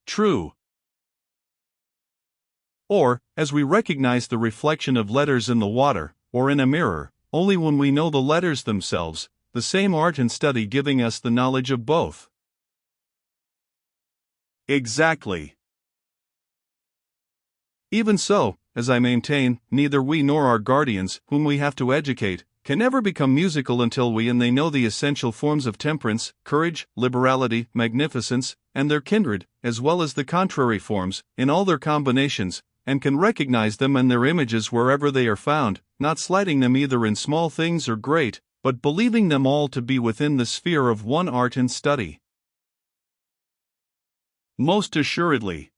True. Or, as we recognize the reflection of letters in the water, or in a mirror, only when we know the letters themselves, the same art and study giving us the knowledge of both. Exactly. Even so, as I maintain, neither we nor our guardians, whom we have to educate, can ever become musical until we and they know the essential forms of temperance, courage, liberality, magnificence, and their kindred, as well as the contrary forms, in all their combinations, and can recognize them and their images wherever they are found, not slighting them either in small things or great, but believing them all to be within the sphere of one art and study. Most assuredly.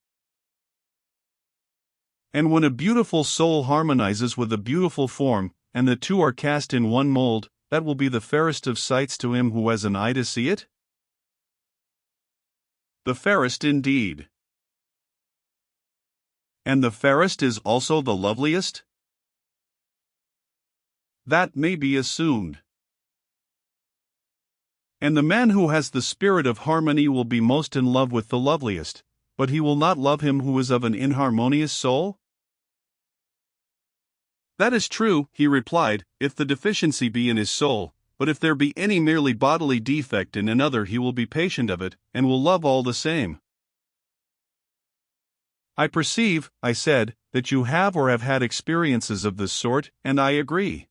And when a beautiful soul harmonizes with a beautiful form, and the two are cast in one mold, that will be the fairest of sights to him who has an eye to see it? The fairest indeed. And the fairest is also the loveliest? That may be assumed. And the man who has the spirit of harmony will be most in love with the loveliest, but he will not love him who is of an inharmonious soul? That is true, he replied, if the deficiency be in his soul, but if there be any merely bodily defect in another he will be patient of it, and will love all the same. I perceive, I said, that you have or have had experiences of this sort, and I agree.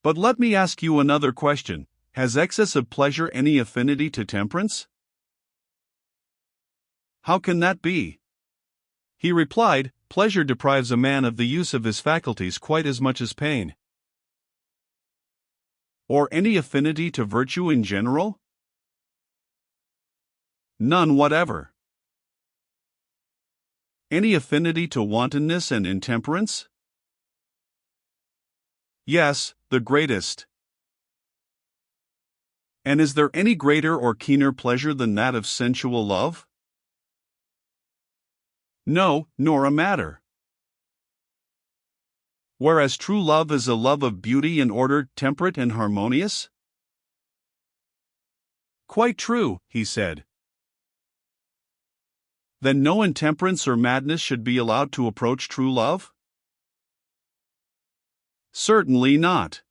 But let me ask you another question. Has excess of pleasure any affinity to temperance? How can that be? He replied, pleasure deprives a man of the use of his faculties quite as much as pain. Or any affinity to virtue in general? None whatever. Any affinity to wantonness and intemperance? Yes, the greatest. And is there any greater or keener pleasure than that of sensual love? No, nor a matter. Whereas true love is a love of beauty and order, temperate and harmonious? Quite true, he said. Then no intemperance or madness should be allowed to approach true love? Certainly not.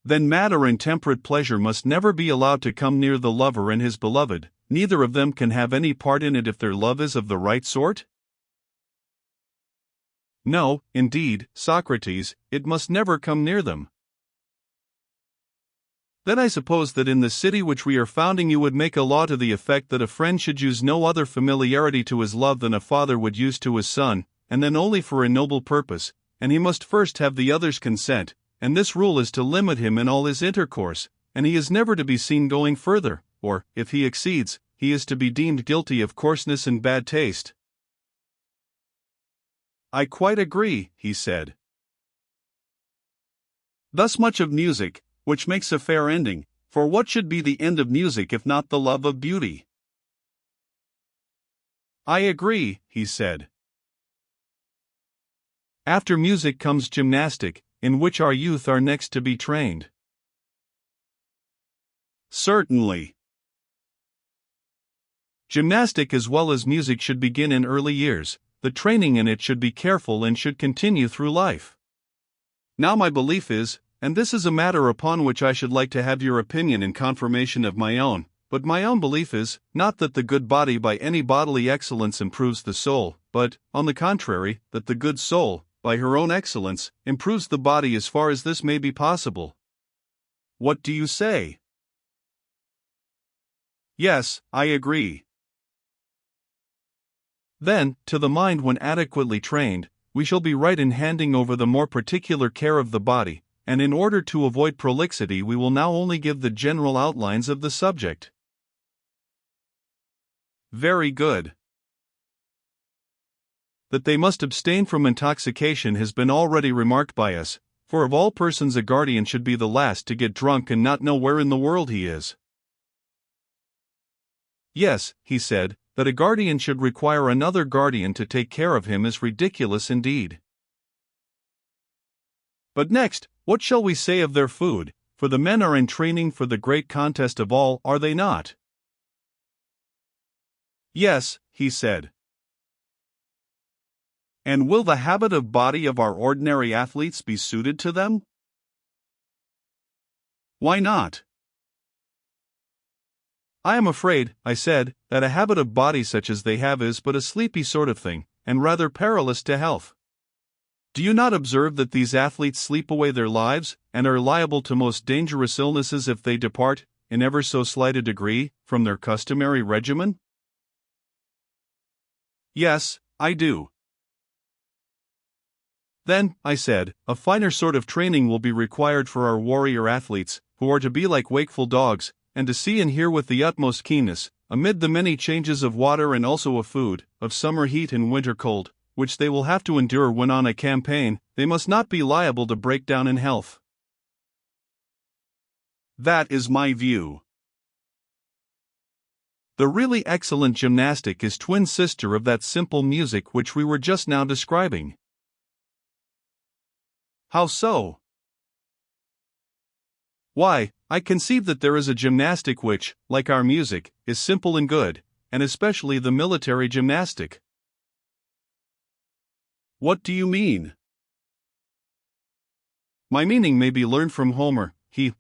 Then mad or intemperate pleasure must never be allowed to come near the lover and his beloved, neither of them can have any part in it if their love is of the right sort? No, indeed, Socrates, it must never come near them. Then I suppose that in the city which we are founding you would make a law to the effect that a friend should use no other familiarity to his love than a father would use to his son, and then only for a noble purpose, and he must first have the other's consent, and this rule is to limit him in all his intercourse, and he is never to be seen going further, or, if he exceeds, he is to be deemed guilty of coarseness and bad taste. I quite agree, he said. Thus much of music, which makes a fair ending, for what should be the end of music if not the love of beauty? I agree, he said. After music comes gymnastic, in which our youth are next to be trained. Certainly. Gymnastic as well as music should begin in early years. The training in it should be careful and should continue through life. Now my belief is, and this is a matter upon which I should like to have your opinion in confirmation of my own, but my own belief is, not that the good body by any bodily excellence improves the soul, but, on the contrary, that the good soul, by her own excellence, improves the body as far as this may be possible. What do you say? Yes, I agree. Then, to the mind when adequately trained, we shall be right in handing over the more particular care of the body, and in order to avoid prolixity we will now only give the general outlines of the subject. Very good. That they must abstain from intoxication has been already remarked by us, for of all persons a guardian should be the last to get drunk and not know where in the world he is. Yes, he said, that a guardian should require another guardian to take care of him is ridiculous indeed. But next, what shall we say of their food, for the men are in training for the great contest of all, are they not? Yes, he said. And will the habit of body of our ordinary athletes be suited to them? Why not? I am afraid, I said, that a habit of body such as they have is but a sleepy sort of thing, and rather perilous to health. Do you not observe that these athletes sleep away their lives, and are liable to most dangerous illnesses if they depart, in ever so slight a degree, from their customary regimen? Yes, I do. Then, I said, a finer sort of training will be required for our warrior athletes, who are to be like wakeful dogs, and to see and hear with the utmost keenness, amid the many changes of water and also of food, of summer heat and winter cold, which they will have to endure when on a campaign. They must not be liable to break down in health. That is my view. The really excellent gymnastic is twin sister of that simple music which we were just now describing. How so? Why, I conceive that there is a gymnastic which, like our music, is simple and good, and especially the military gymnastic. What do you mean? My meaning may be learned from Homer. He,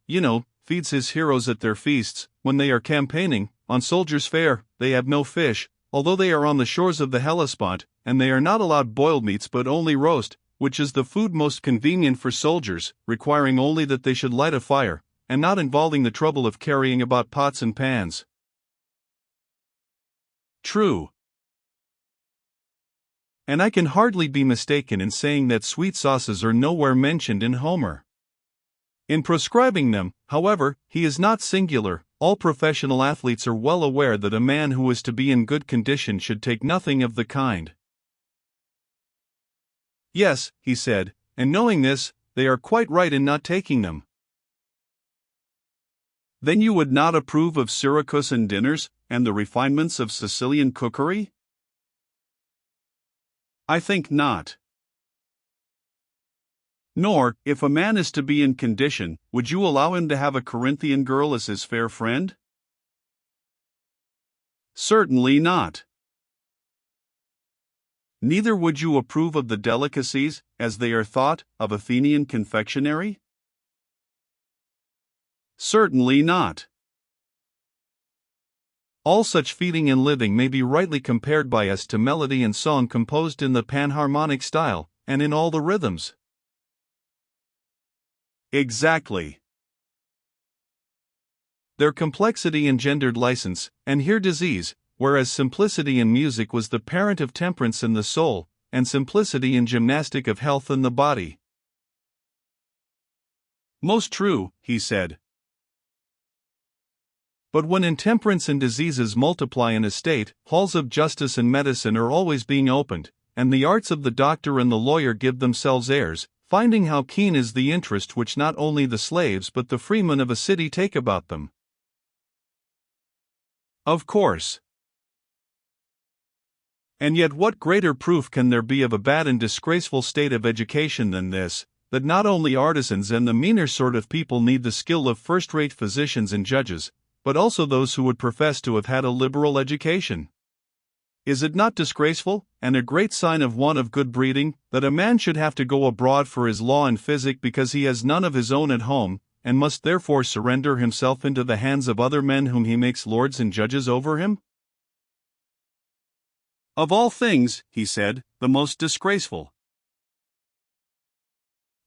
feeds his heroes at their feasts. When they are campaigning, on soldiers' fare, they have no fish, although they are on the shores of the Hellespont, and they are not allowed boiled meats but only roast, which is the food most convenient for soldiers, requiring only that they should light a fire, and not involving the trouble of carrying about pots and pans. True. And I can hardly be mistaken in saying that sweet sauces are nowhere mentioned in Homer. In proscribing them, however, he is not singular. All professional athletes are well aware that a man who is to be in good condition should take nothing of the kind. Yes, he said, and knowing this, they are quite right in not taking them. Then you would not approve of Syracusan dinners, and the refinements of Sicilian cookery? I think not. Nor, if a man is to be in condition, would you allow him to have a Corinthian girl as his fair friend? Certainly not. Neither would you approve of the delicacies, as they are thought, of Athenian confectionery? Certainly not. All such feeding and living may be rightly compared by us to melody and song composed in the panharmonic style, and in all the rhythms. Exactly. Their complexity engendered license, and here disease, whereas simplicity in music was the parent of temperance in the soul, and simplicity in gymnastic of health in the body. Most true, he said. But when intemperance and diseases multiply in a state, halls of justice and medicine are always being opened, and the arts of the doctor and the lawyer give themselves airs, finding how keen is the interest which not only the slaves but the freemen of a city take about them. Of course. And yet what greater proof can there be of a bad and disgraceful state of education than this, that not only artisans and the meaner sort of people need the skill of first-rate physicians and judges, but also those who would profess to have had a liberal education? Is it not disgraceful, and a great sign of want of good breeding, that a man should have to go abroad for his law and physic because he has none of his own at home, and must therefore surrender himself into the hands of other men whom he makes lords and judges over him? Of all things, he said, the most disgraceful.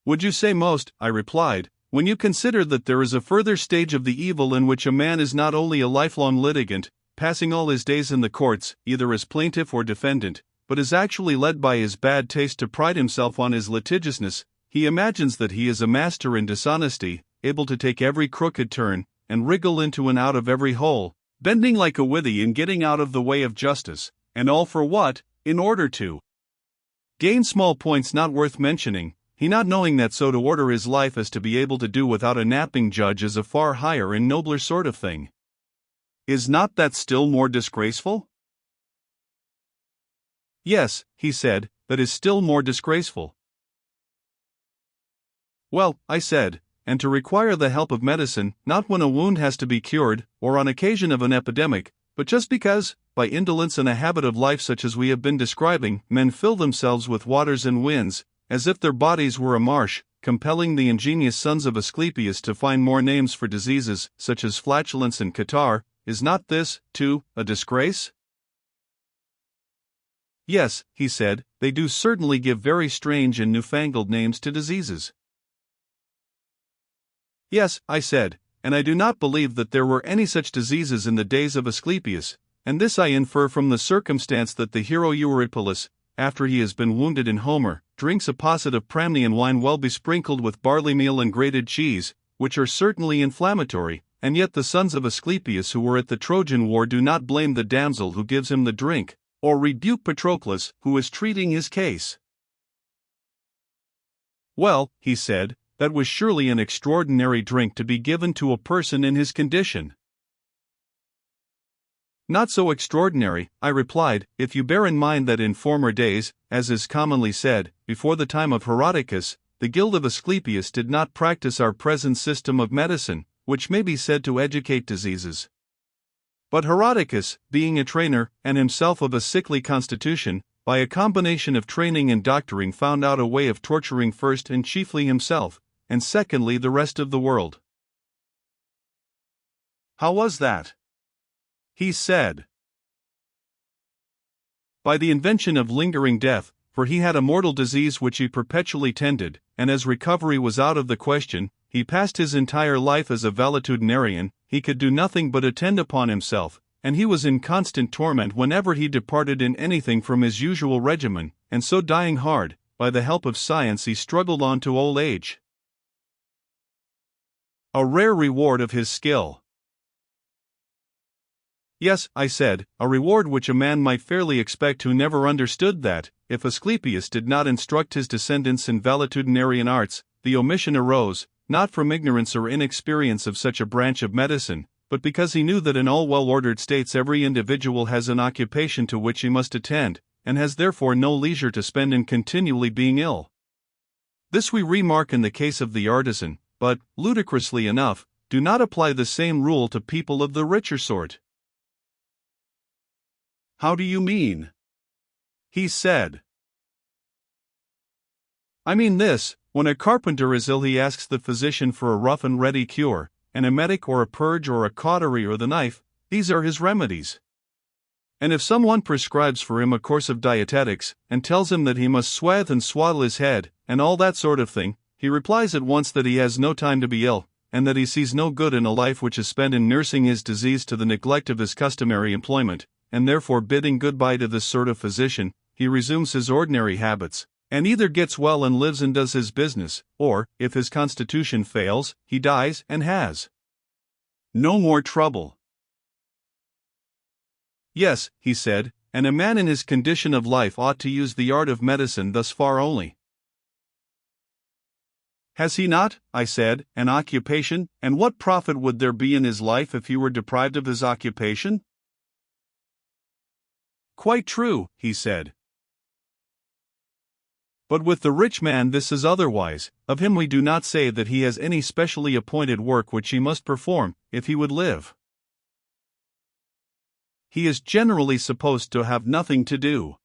Would you say most, I replied, when you consider that there is a further stage of the evil in which a man is not only a lifelong litigant, passing all his days in the courts, either as plaintiff or defendant, but is actually led by his bad taste to pride himself on his litigiousness. He imagines that he is a master in dishonesty, able to take every crooked turn, and wriggle into and out of every hole, bending like a withy in getting out of the way of justice, and all for what? In order to gain small points not worth mentioning, he not knowing that so to order his life as to be able to do without a napping judge is a far higher and nobler sort of thing. Is not that still more disgraceful? Yes, he said, that is still more disgraceful. Well, I said, and to require the help of medicine, not when a wound has to be cured, or on occasion of an epidemic, but just because, by indolence and a habit of life such as we have been describing, men fill themselves with waters and winds, as if their bodies were a marsh, compelling the ingenious sons of Asclepius to find more names for diseases, such as flatulence and catarrh. Is not this, too, a disgrace? Yes, he said, they do certainly give very strange and newfangled names to diseases. Yes, I said, and I do not believe that there were any such diseases in the days of Asclepius, and this I infer from the circumstance that the hero Eurypylus, after he has been wounded in Homer, drinks a posset of Pramnian wine well besprinkled with barley meal and grated cheese, which are certainly inflammatory, and yet the sons of Asclepius who were at the Trojan War do not blame the damsel who gives him the drink, or rebuke Patroclus, who is treating his case. Well, he said, that was surely an extraordinary drink to be given to a person in his condition. Not so extraordinary, I replied, if you bear in mind that in former days, as is commonly said, before the time of Herodicus, the guild of Asclepius did not practice our present system of medicine, which may be said to educate diseases. But Herodicus, being a trainer, and himself of a sickly constitution, by a combination of training and doctoring found out a way of torturing first and chiefly himself, and secondly the rest of the world. How was that? He said, by the invention of lingering death, for he had a mortal disease which he perpetually tended, and as recovery was out of the question, he passed his entire life as a valetudinarian. He could do nothing but attend upon himself, and he was in constant torment whenever he departed in anything from his usual regimen, and so dying hard, by the help of science he struggled on to old age. A rare reward of his skill. Yes, I said, a reward which a man might fairly expect who never understood that, if Asclepius did not instruct his descendants in valetudinarian arts, the omission arose, not from ignorance or inexperience of such a branch of medicine, but because he knew that in all well-ordered states every individual has an occupation to which he must attend, and has therefore no leisure to spend in continually being ill. This we remark in the case of the artisan, but, ludicrously enough, do not apply the same rule to people of the richer sort. How do you mean? He said. I mean this, when a carpenter is ill he asks the physician for a rough and ready cure, an emetic or a purge or a cautery or the knife, these are his remedies. And if someone prescribes for him a course of dietetics, and tells him that he must swathe and swaddle his head, and all that sort of thing, he replies at once that he has no time to be ill, and that he sees no good in a life which is spent in nursing his disease to the neglect of his customary employment, and therefore bidding goodbye to this sort of physician, he resumes his ordinary habits, and either gets well and lives and does his business, or, if his constitution fails, he dies and has no more trouble. Yes, he said, and a man in his condition of life ought to use the art of medicine thus far only. Has he not, I said, an occupation, and what profit would there be in his life if he were deprived of his occupation? Quite true, he said. But with the rich man this is otherwise. Of him we do not say that he has any specially appointed work which he must perform, if he would live. He is generally supposed to have nothing to do.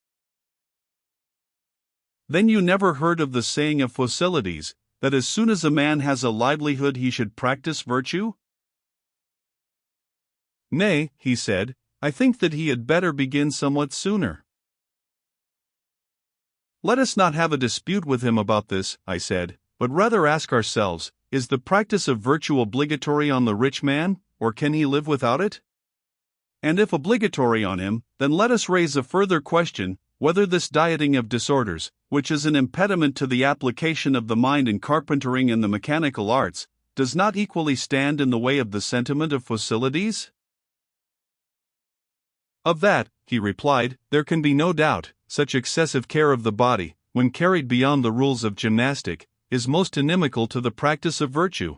Then you never heard of the saying of Phocylides, that as soon as a man has a livelihood he should practice virtue? Nay, he said, I think that he had better begin somewhat sooner. Let us not have a dispute with him about this, I said, but rather ask ourselves, is the practice of virtue obligatory on the rich man, or can he live without it? And if obligatory on him, then let us raise a further question, whether this dieting of disorders, which is an impediment to the application of the mind in carpentering and the mechanical arts, does not equally stand in the way of the sentiment of Phocylides? Of that, he replied, there can be no doubt. Such excessive care of the body, when carried beyond the rules of gymnastic, is most inimical to the practice of virtue.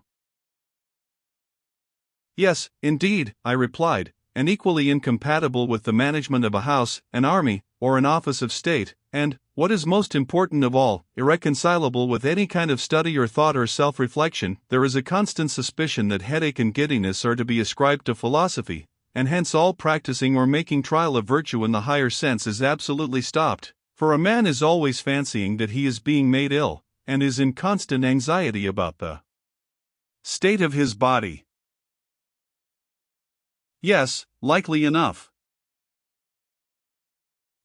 Yes, indeed, I replied, and equally incompatible with the management of a house, an army, or an office of state, and, what is most important of all, irreconcilable with any kind of study or thought or self-reflection. There is a constant suspicion that headache and giddiness are to be ascribed to philosophy, and hence all practicing or making trial of virtue in the higher sense is absolutely stopped, for a man is always fancying that he is being made ill, and is in constant anxiety about the state of his body. Yes, likely enough.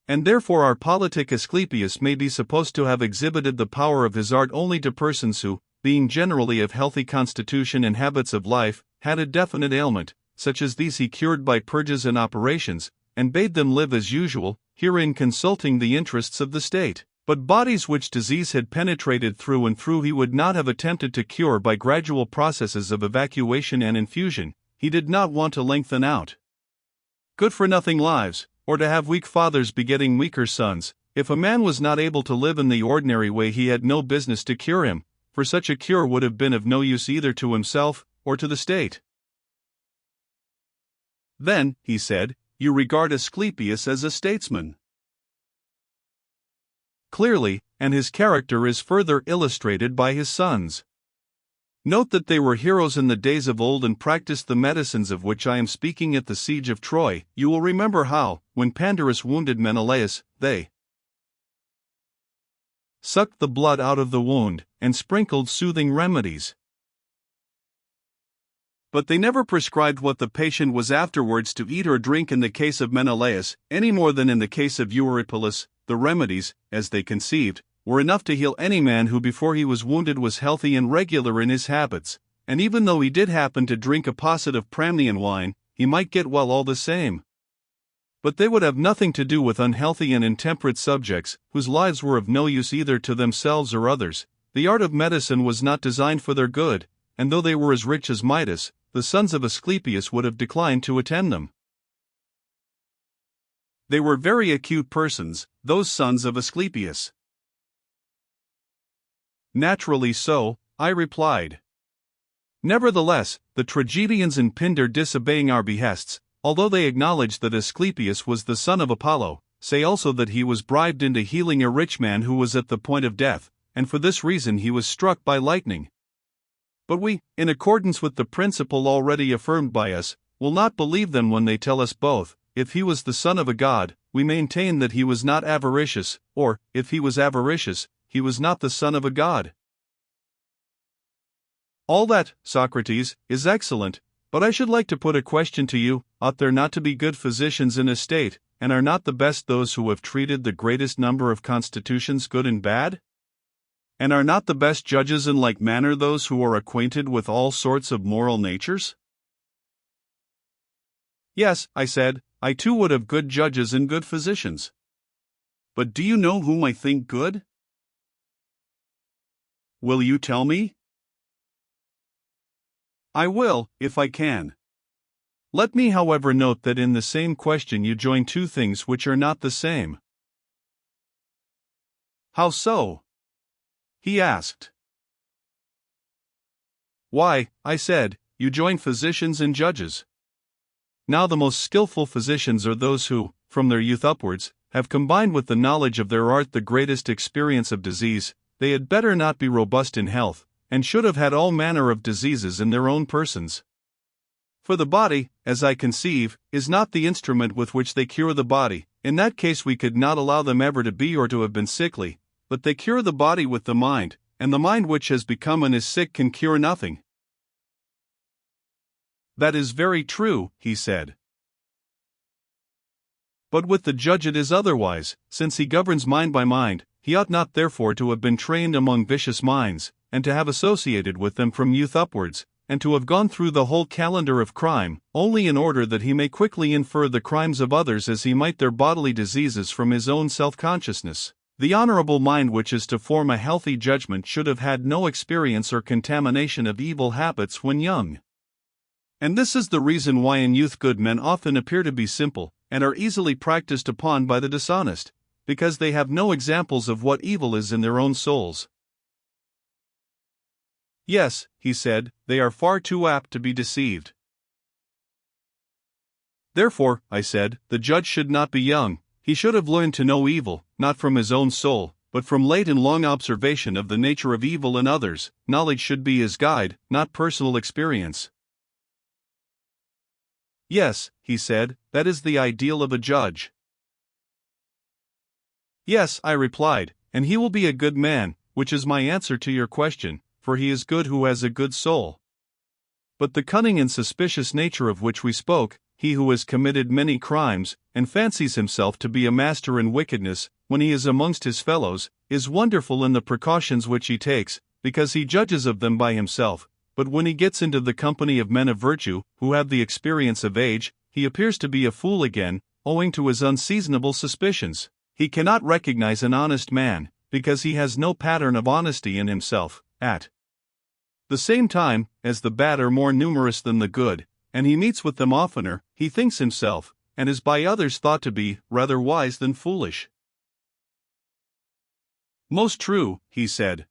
And therefore our politic Asclepius may be supposed to have exhibited the power of his art only to persons who, being generally of healthy constitution and habits of life, had a definite ailment, such as these he cured by purges and operations, and bade them live as usual, herein consulting the interests of the state. But bodies which disease had penetrated through and through he would not have attempted to cure by gradual processes of evacuation and infusion. He did not want to lengthen out good-for-nothing lives, or to have weak fathers begetting weaker sons. If a man was not able to live in the ordinary way he had no business to cure him, for such a cure would have been of no use either to himself or to the state. Then, he said, you regard Asclepius as a statesman. Clearly, and his character is further illustrated by his sons. Note that they were heroes in the days of old and practiced the medicines of which I am speaking at the siege of Troy. You will remember how, when Pandarus wounded Menelaus, they sucked the blood out of the wound, and sprinkled soothing remedies. But they never prescribed what the patient was afterwards to eat or drink in the case of Menelaus, any more than in the case of Eurypylus. The remedies, as they conceived, were enough to heal any man who before he was wounded was healthy and regular in his habits, and even though he did happen to drink a posset of Pramnian wine, he might get well all the same. But they would have nothing to do with unhealthy and intemperate subjects, whose lives were of no use either to themselves or others. The art of medicine was not designed for their good, and though they were as rich as Midas, the sons of Asclepius would have declined to attend them. They were very acute persons, those sons of Asclepius. Naturally so, I replied. Nevertheless, the tragedians in Pindar, disobeying our behests, although they acknowledge that Asclepius was the son of Apollo, say also that he was bribed into healing a rich man who was at the point of death, and for this reason he was struck by lightning. But we, in accordance with the principle already affirmed by us, will not believe them when they tell us both. If he was the son of a god, we maintain that he was not avaricious, or, if he was avaricious, he was not the son of a god. All that, Socrates, is excellent, but I should like to put a question to you. Ought there not to be good physicians in a state, and are not the best those who have treated the greatest number of constitutions good and bad? And are not the best judges in like manner those who are acquainted with all sorts of moral natures? Yes, I said, I too would have good judges and good physicians. But do you know whom I think good? Will you tell me? I will, if I can. Let me however note that in the same question you join two things which are not the same. How so? He asked. Why, I said, you join physicians and judges. Now the most skillful physicians are those who, from their youth upwards, have combined with the knowledge of their art the greatest experience of disease, they had better not be robust in health, and should have had all manner of diseases in their own persons. For the body, as I conceive, is not the instrument with which they cure the body. In that case we could not allow them ever to be or to have been sickly, but they cure the body with the mind, and the mind which has become and is sick can cure nothing. That is very true, he said. But with the judge it is otherwise, since he governs mind by mind. He ought not therefore to have been trained among vicious minds, and to have associated with them from youth upwards, and to have gone through the whole calendar of crime, only in order that he may quickly infer the crimes of others as he might their bodily diseases from his own self-consciousness. The honorable mind which is to form a healthy judgment should have had no experience or contamination of evil habits when young. And this is the reason why in youth good men often appear to be simple, and are easily practiced upon by the dishonest, because they have no examples of what evil is in their own souls. Yes, he said, they are far too apt to be deceived. Therefore, I said, the judge should not be young. He should have learned to know evil, not from his own soul, but from late and long observation of the nature of evil in others. Knowledge should be his guide, not personal experience. Yes, he said, that is the ideal of a judge. Yes, I replied, and he will be a good man, which is my answer to your question, for he is good who has a good soul. But the cunning and suspicious nature of which we spoke, he who has committed many crimes, and fancies himself to be a master in wickedness, when he is amongst his fellows, is wonderful in the precautions which he takes, because he judges of them by himself, but when he gets into the company of men of virtue, who have the experience of age, he appears to be a fool again, owing to his unseasonable suspicions. He cannot recognize an honest man, because he has no pattern of honesty in himself. At the same time, as the bad are more numerous than the good, and he meets with them oftener, he thinks himself, and is by others thought to be, rather wise than foolish. Most true, he said.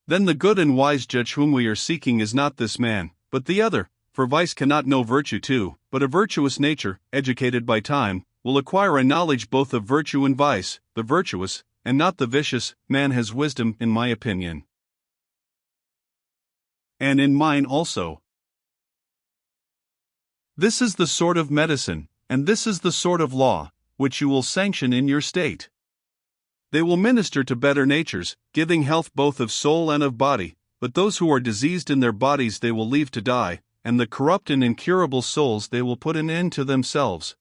Then the good and wise judge whom we are seeking is not this man, but the other, for vice cannot know virtue too, but a virtuous nature, educated by time, will acquire a knowledge both of virtue and vice. The virtuous, and not the vicious, man has wisdom, in my opinion. And in mine also. This is the sort of medicine, and this is the sort of law, which you will sanction in your state. They will minister to better natures, giving health both of soul and of body, but those who are diseased in their bodies they will leave to die, and the corrupt and incurable souls they will put an end to themselves.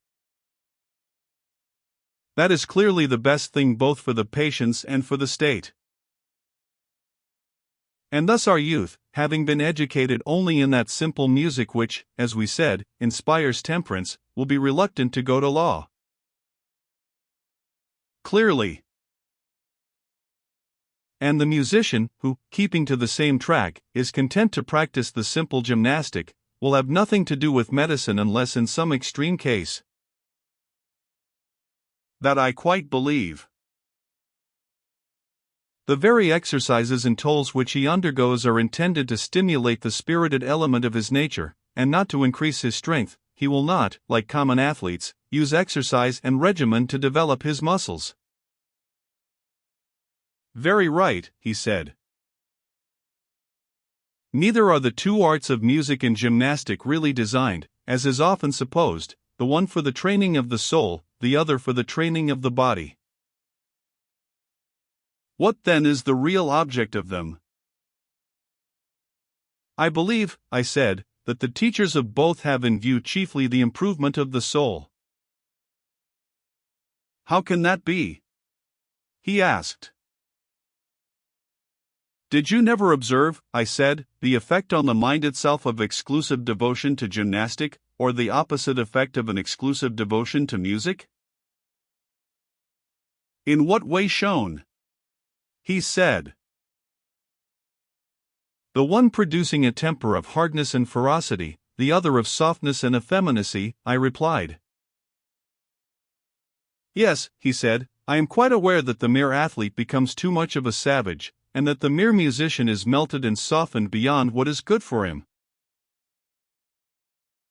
That is clearly the best thing both for the patients and for the state. And thus our youth, having been educated only in that simple music which, as we said, inspires temperance, will be reluctant to go to law. Clearly. And the musician, who, keeping to the same track, is content to practice the simple gymnastic, will have nothing to do with medicine unless in some extreme case. That I quite believe. The very exercises and tolls which he undergoes are intended to stimulate the spirited element of his nature, and not to increase his strength. He will not, like common athletes, use exercise and regimen to develop his muscles. Very right, he said. Neither are the two arts of music and gymnastic really designed, as is often supposed, the one for the training of the soul, the other for the training of the body. What then is the real object of them? I believe, I said, that the teachers of both have in view chiefly the improvement of the soul. How can that be? He asked. Did you never observe, I said, the effect on the mind itself of exclusive devotion to gymnastic, or the opposite effect of an exclusive devotion to music? In what way shown? He said. The one producing a temper of hardness and ferocity, the other of softness and effeminacy, I replied. Yes, he said, I am quite aware that the mere athlete becomes too much of a savage, and that the mere musician is melted and softened beyond what is good for him.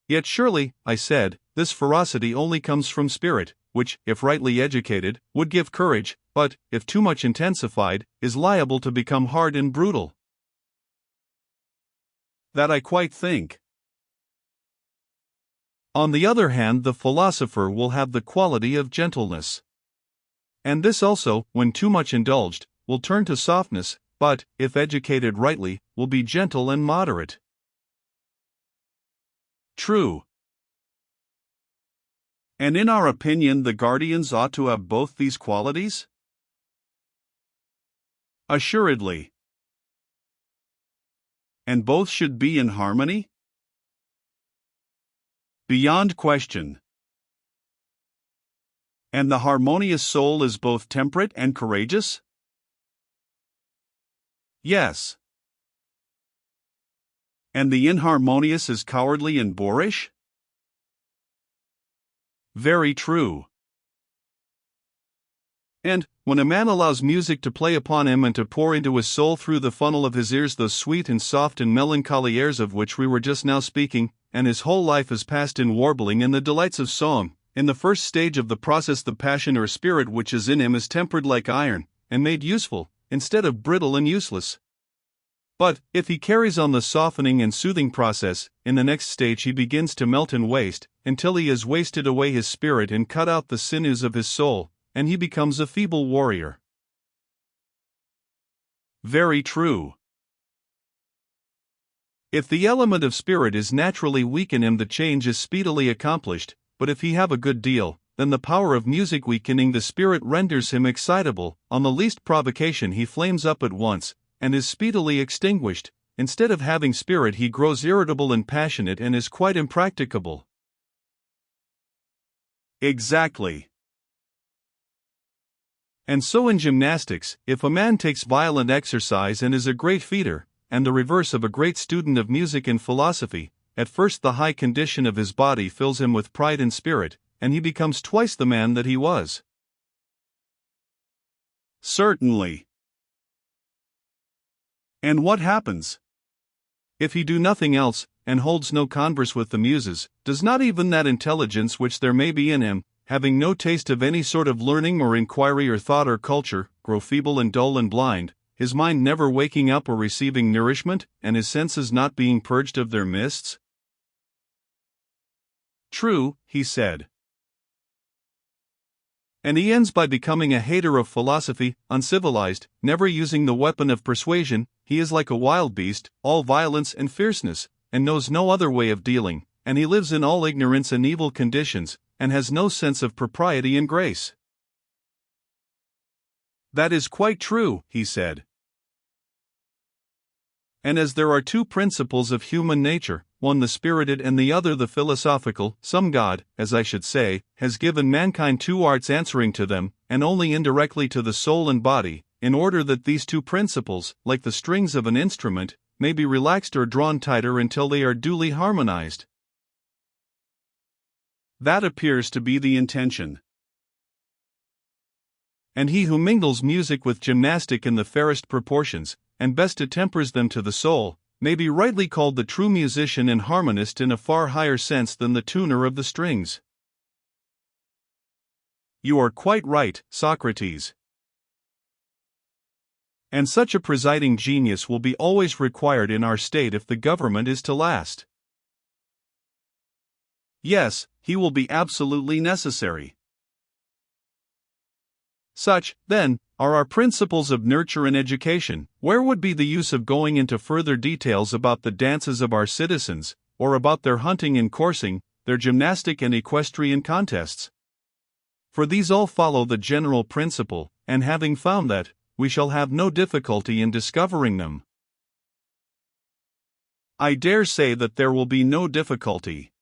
Yet surely, I said, this ferocity only comes from spirit, which, if rightly educated, would give courage, but, if too much intensified, is liable to become hard and brutal. That I quite think. On the other hand, the philosopher will have the quality of gentleness. And this also, when too much indulged, will turn to softness, but, if educated rightly, will be gentle and moderate. True. And in our opinion, the guardians ought to have both these qualities? Assuredly. And both should be in harmony? Beyond question. And the harmonious soul is both temperate and courageous? Yes. And the inharmonious is cowardly and boorish? Very true. And, when a man allows music to play upon him and to pour into his soul through the funnel of his ears those sweet and soft and melancholy airs of which we were just now speaking, and his whole life is passed in warbling and the delights of song, in the first stage of the process the passion or spirit which is in him is tempered like iron, and made useful, instead of brittle and useless. But, if he carries on the softening and soothing process, in the next stage he begins to melt and waste, until he has wasted away his spirit and cut out the sinews of his soul, and he becomes a feeble warrior. Very true. If the element of spirit is naturally weak in him, the change is speedily accomplished, but if he have a good deal, then the power of music weakening the spirit renders him excitable. On the least provocation he flames up at once, and is speedily extinguished. Instead of having spirit he grows irritable and passionate and is quite impracticable. Exactly. And so in gymnastics, if a man takes violent exercise and is a great feeder, and the reverse of a great student of music and philosophy, at first the high condition of his body fills him with pride and spirit, and he becomes twice the man that he was. Certainly. And what happens? If he do nothing else, and holds no converse with the muses, does not even that intelligence which there may be in him, having no taste of any sort of learning or inquiry or thought or culture, grow feeble and dull and blind, his mind never waking up or receiving nourishment, and his senses not being purged of their mists? True, he said. And he ends by becoming a hater of philosophy, uncivilized, never using the weapon of persuasion. He is like a wild beast, all violence and fierceness, and knows no other way of dealing, and he lives in all ignorance and evil conditions, and has no sense of propriety and grace. That is quite true, he said. And as there are two principles of human nature, one the spirited and the other the philosophical, some God, as I should say, has given mankind two arts answering to them, and only indirectly to the soul and body, in order that these two principles, like the strings of an instrument, may be relaxed or drawn tighter until they are duly harmonized. That appears to be the intention. And he who mingles music with gymnastic in the fairest proportions, and best attempers them to the soul, may be rightly called the true musician and harmonist in a far higher sense than the tuner of the strings. You are quite right, Socrates. And such a presiding genius will be always required in our state if the government is to last. Yes, he will be absolutely necessary. Such, then, are our principles of nurture and education. Where would be the use of going into further details about the dances of our citizens, or about their hunting and coursing, their gymnastic and equestrian contests? For these all follow the general principle, and having found that, we shall have no difficulty in discovering them. I dare say that there will be no difficulty.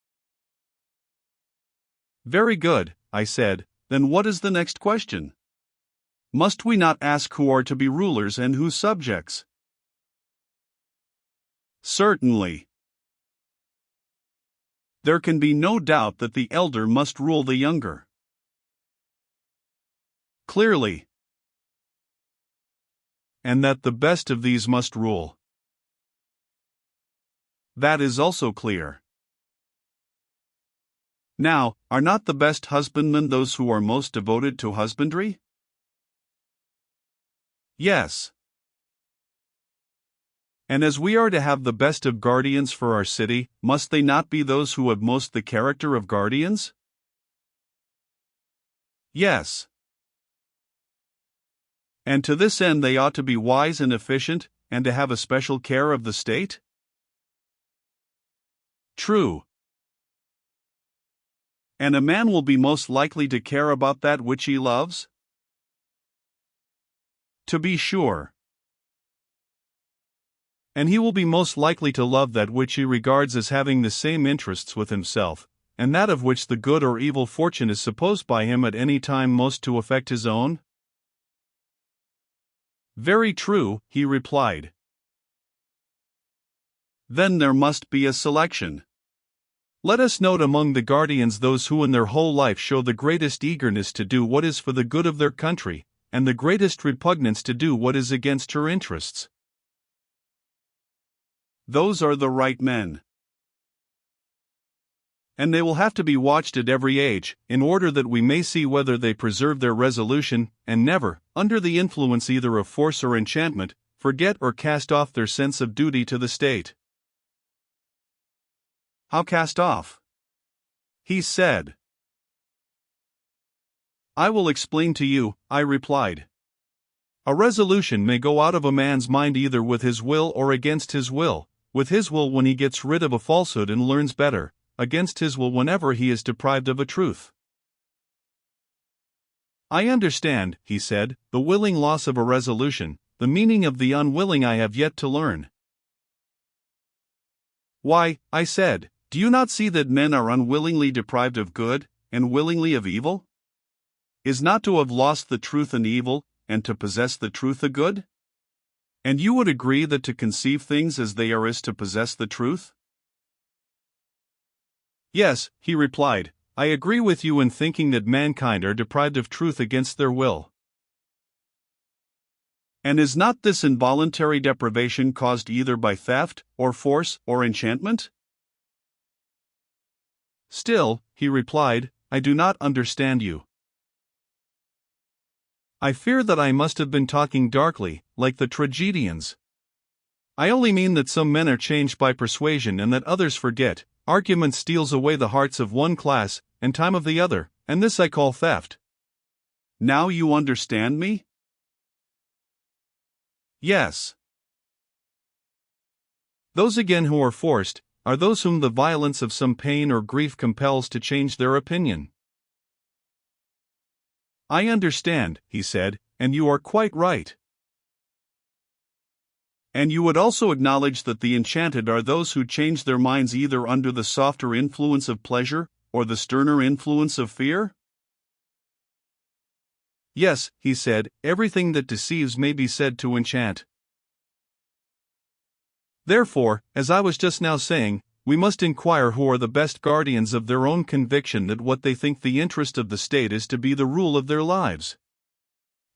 Very good, I said, then what is the next question? Must we not ask who are to be rulers and who subjects? Certainly. There can be no doubt that the elder must rule the younger. Clearly. And that the best of these must rule. That is also clear. Now, are not the best husbandmen those who are most devoted to husbandry? Yes. And as we are to have the best of guardians for our city, must they not be those who have most the character of guardians? Yes. And to this end they ought to be wise and efficient, and to have a special care of the state? True. And a man will be most likely to care about that which he loves? To be sure. And he will be most likely to love that which he regards as having the same interests with himself, and that of which the good or evil fortune is supposed by him at any time most to affect his own? Very true, he replied. Then there must be a selection. Let us note among the guardians those who in their whole life show the greatest eagerness to do what is for the good of their country, and the greatest repugnance to do what is against her interests. Those are the right men. And they will have to be watched at every age, in order that we may see whether they preserve their resolution, and never, under the influence either of force or enchantment, forget or cast off their sense of duty to the state. How cast off? He said. I will explain to you, I replied. A resolution may go out of a man's mind either with his will or against his will, with his will when he gets rid of a falsehood and learns better, against his will whenever he is deprived of a truth. I understand, he said, the willing loss of a resolution, the meaning of the unwilling I have yet to learn. Why, I said, do you not see that men are unwillingly deprived of good, and willingly of evil? Is not to have lost the truth an evil, and to possess the truth a good? And you would agree that to conceive things as they are is to possess the truth? Yes, he replied, I agree with you in thinking that mankind are deprived of truth against their will. And is not this involuntary deprivation caused either by theft, or force, or enchantment? Still, he replied, I do not understand you. I fear that I must have been talking darkly, like the tragedians. I only mean that some men are changed by persuasion and that others forget. Argument steals away the hearts of one class, and time of the other, and this I call theft. Now you understand me? Yes. Those again who are forced, are those whom the violence of some pain or grief compels to change their opinion. I understand, he said, and you are quite right. And you would also acknowledge that the enchanted are those who change their minds either under the softer influence of pleasure, or the sterner influence of fear? Yes, he said, everything that deceives may be said to enchant. Therefore, as I was just now saying, we must inquire who are the best guardians of their own conviction that what they think the interest of the state is to be the rule of their lives.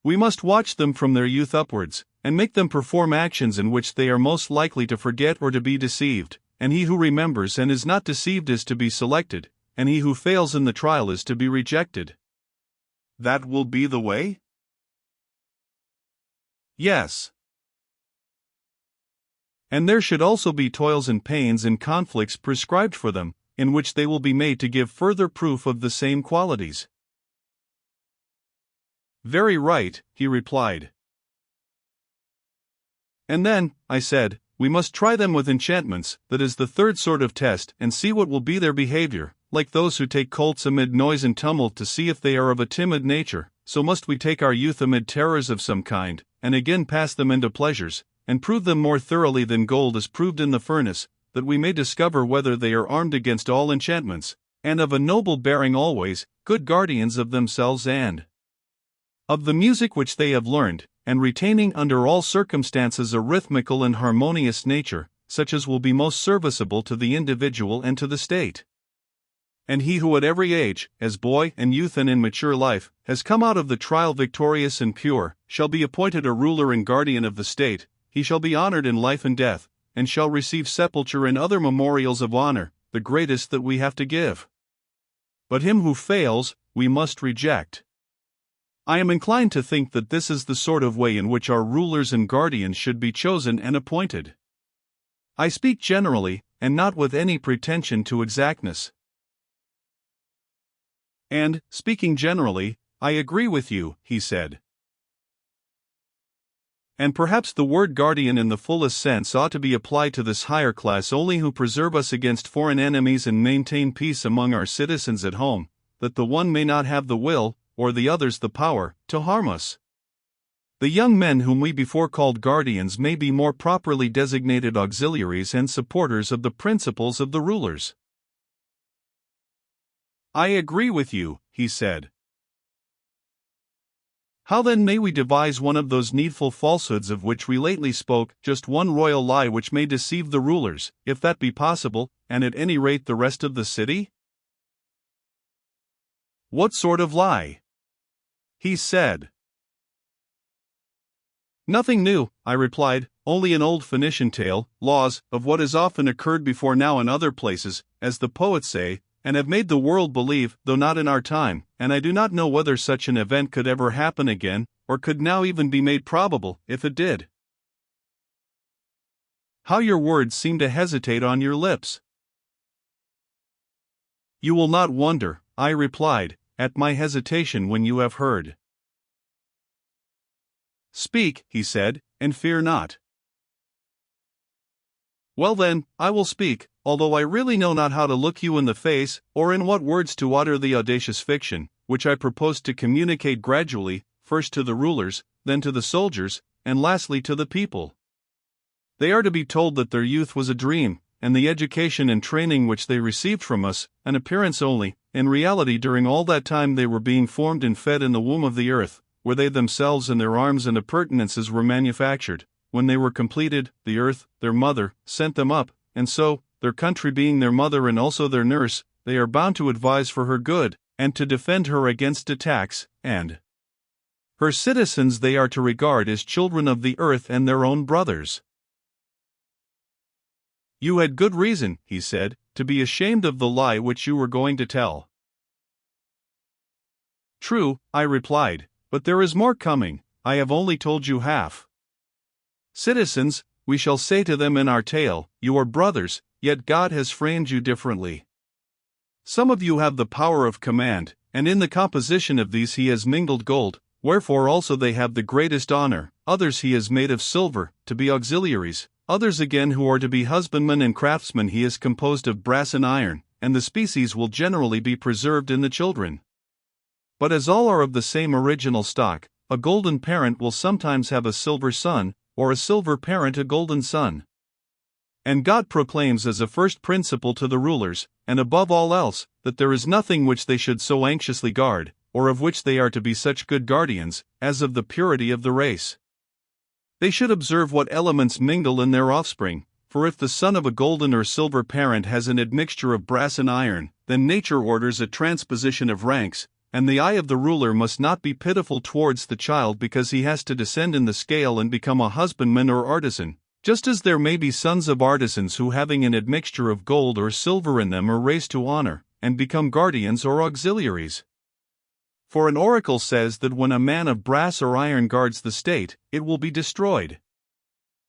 We must watch them from their youth upwards, and make them perform actions in which they are most likely to forget or to be deceived, and he who remembers and is not deceived is to be selected, and he who fails in the trial is to be rejected. That will be the way? Yes. And there should also be toils and pains and conflicts prescribed for them, in which they will be made to give further proof of the same qualities. Very right, he replied. And then, I said, we must try them with enchantments, that is the third sort of test, and see what will be their behavior, like those who take colts amid noise and tumult to see if they are of a timid nature, so must we take our youth amid terrors of some kind, and again pass them into pleasures, and prove them more thoroughly than gold is proved in the furnace, that we may discover whether they are armed against all enchantments, and of a noble bearing always, good guardians of themselves and of the music which they have learned, and retaining under all circumstances a rhythmical and harmonious nature, such as will be most serviceable to the individual and to the state. And he who at every age, as boy and youth and in mature life, has come out of the trial victorious and pure, shall be appointed a ruler and guardian of the state. He shall be honored in life and death, and shall receive sepulture and other memorials of honor, the greatest that we have to give. but him who fails, we must reject. I am inclined to think that this is the sort of way in which our rulers and guardians should be chosen and appointed. I speak generally, and not with any pretension to exactness. And, speaking generally, I agree with you, he said. And perhaps the word guardian in the fullest sense ought to be applied to this higher class only, who preserve us against foreign enemies and maintain peace among our citizens at home, that the one may not have the will, or the others the power, to harm us. The young men whom we before called guardians may be more properly designated auxiliaries and supporters of the principles of the rulers. I agree with you, he said. How then may we devise one of those needful falsehoods of which we lately spoke, just one royal lie which may deceive the rulers, if that be possible, and at any rate the rest of the city? What sort of lie? He said. Nothing new, I replied, only an old Phoenician tale, laws, of what has often occurred before now in other places, as the poets say, and have made the world believe, though not in our time, and I do not know whether such an event could ever happen again, or could now even be made probable, if it did. How your words seem to hesitate on your lips. You will not wonder, I replied, at my hesitation when you have heard. Speak, he said, and fear not. Well then, I will speak, although I really know not how to look you in the face, or in what words to utter the audacious fiction, which I propose to communicate gradually, first to the rulers, then to the soldiers, and lastly to the people. They are to be told that their youth was a dream, and the education and training which they received from us, an appearance only. In reality, during all that time they were being formed and fed in the womb of the earth, where they themselves and their arms and appurtenances were manufactured. When they were completed, the earth, their mother, sent them up, and so, their country being their mother and also their nurse, they are bound to advise for her good, and to defend her against attacks, and her citizens they are to regard as children of the earth and their own brothers. You had good reason, he said, to be ashamed of the lie which you were going to tell. True, I replied, but there is more coming. I have only told you half. Citizens, we shall say to them in our tale, you are brothers, yet God has framed you differently. Some of you have the power of command, and in the composition of these he has mingled gold, wherefore also they have the greatest honor. Others he has made of silver, to be auxiliaries. Others again who are to be husbandmen and craftsmen he is composed of brass and iron, and the species will generally be preserved in the children. But as all are of the same original stock, a golden parent will sometimes have a silver son, or a silver parent a golden son. And God proclaims as a first principle to the rulers, and above all else, that there is nothing which they should so anxiously guard, or of which they are to be such good guardians, as of the purity of the race. They should observe what elements mingle in their offspring, for if the son of a golden or silver parent has an admixture of brass and iron, then nature orders a transposition of ranks, and the eye of the ruler must not be pitiful towards the child because he has to descend in the scale and become a husbandman or artisan, just as there may be sons of artisans who, having an admixture of gold or silver in them, are raised to honor, and become guardians or auxiliaries. For an oracle says that when a man of brass or iron guards the state, it will be destroyed.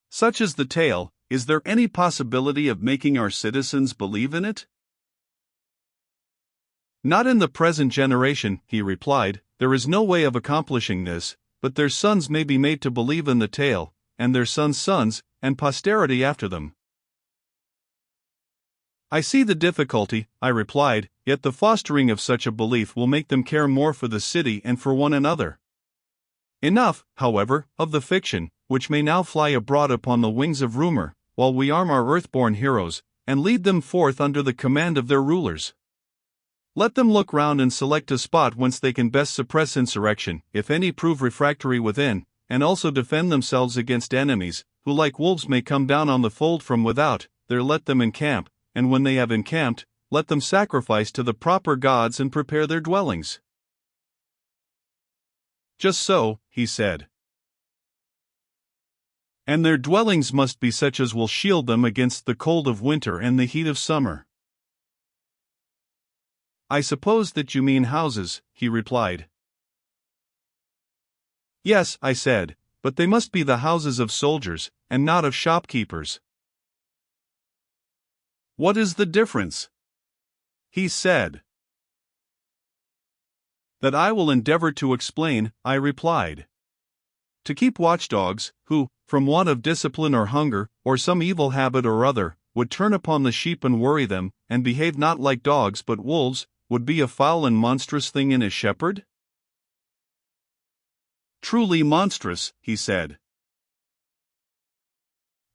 Such is the tale. Is there any possibility of making our citizens believe in it? Not in the present generation, he replied. There is no way of accomplishing this, but their sons may be made to believe in the tale, and their sons' sons, and posterity after them. I see the difficulty, I replied, yet the fostering of such a belief will make them care more for the city and for one another. Enough, however, of the fiction, which may now fly abroad upon the wings of rumor, while we arm our earth-born heroes, and lead them forth under the command of their rulers. Let them look round and select a spot whence they can best suppress insurrection, if any prove refractory within, and also defend themselves against enemies, who like wolves may come down on the fold from without. There let them encamp, and when they have encamped, let them sacrifice to the proper gods and prepare their dwellings. Just so, he said. And their dwellings must be such as will shield them against the cold of winter and the heat of summer. I suppose that you mean houses, he replied. Yes, I said, but they must be the houses of soldiers, and not of shopkeepers. What is the difference? He said. That I will endeavor to explain, I replied. To keep watchdogs, who, from want of discipline or hunger, or some evil habit or other, would turn upon the sheep and worry them, and behave not like dogs but wolves, would be a foul and monstrous thing in a shepherd? Truly monstrous, he said.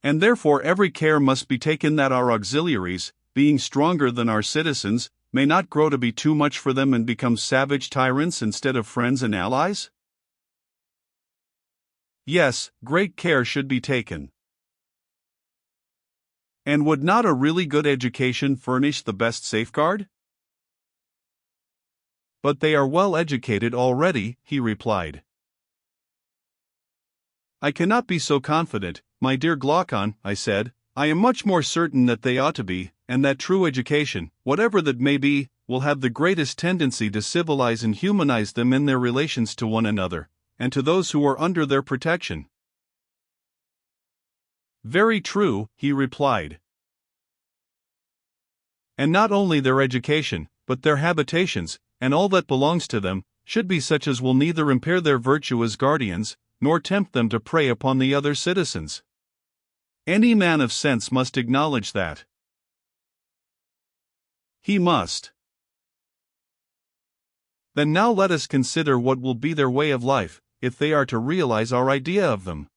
And therefore every care must be taken that our auxiliaries, being stronger than our citizens, may not grow to be too much for them and become savage tyrants instead of friends and allies? Yes, great care should be taken. And would not a really good education furnish the best safeguard? But they are well educated already, he replied. I cannot be so confident, my dear Glaucon, I said. I am much more certain that they ought to be, and that true education, whatever that may be, will have the greatest tendency to civilize and humanize them in their relations to one another, and to those who are under their protection. Very true, he replied. And not only their education, but their habitations, and all that belongs to them, should be such as will neither impair their virtue as guardians, nor tempt them to prey upon the other citizens. Any man of sense must acknowledge that. He must. Then now let us consider what will be their way of life, if they are to realize our idea of them.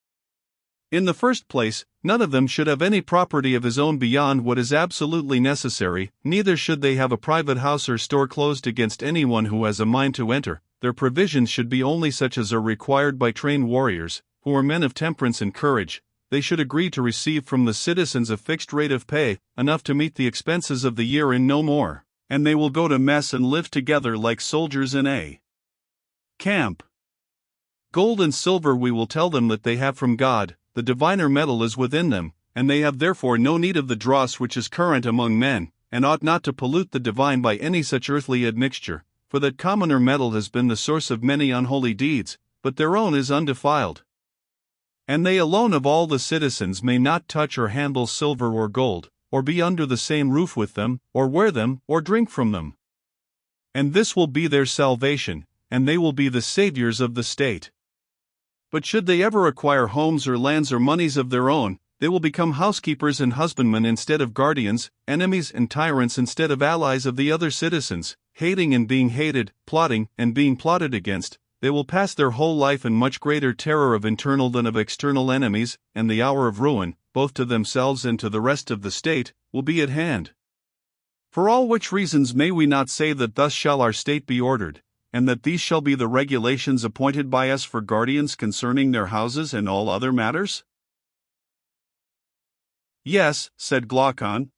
In the first place, none of them should have any property of his own beyond what is absolutely necessary, neither should they have a private house or store closed against anyone who has a mind to enter. Their provisions should be only such as are required by trained warriors, who are men of temperance and courage. They should agree to receive from the citizens a fixed rate of pay, enough to meet the expenses of the year and no more, and they will go to mess and live together like soldiers in a camp. Gold and silver we will tell them that they have from God, the diviner metal is within them, and they have therefore no need of the dross which is current among men, and ought not to pollute the divine by any such earthly admixture, for that commoner metal has been the source of many unholy deeds, but their own is undefiled. And they alone of all the citizens may not touch or handle silver or gold, or be under the same roof with them, or wear them, or drink from them. And this will be their salvation, and they will be the saviors of the state. But should they ever acquire homes or lands or monies of their own, they will become housekeepers and husbandmen instead of guardians, enemies and tyrants instead of allies of the other citizens, hating and being hated, plotting and being plotted against. They will pass their whole life in much greater terror of internal than of external enemies, and the hour of ruin, both to themselves and to the rest of the state, will be at hand. For all which reasons may we not say that thus shall our state be ordered, and that these shall be the regulations appointed by us for guardians concerning their houses and all other matters? Yes, said Glaucon,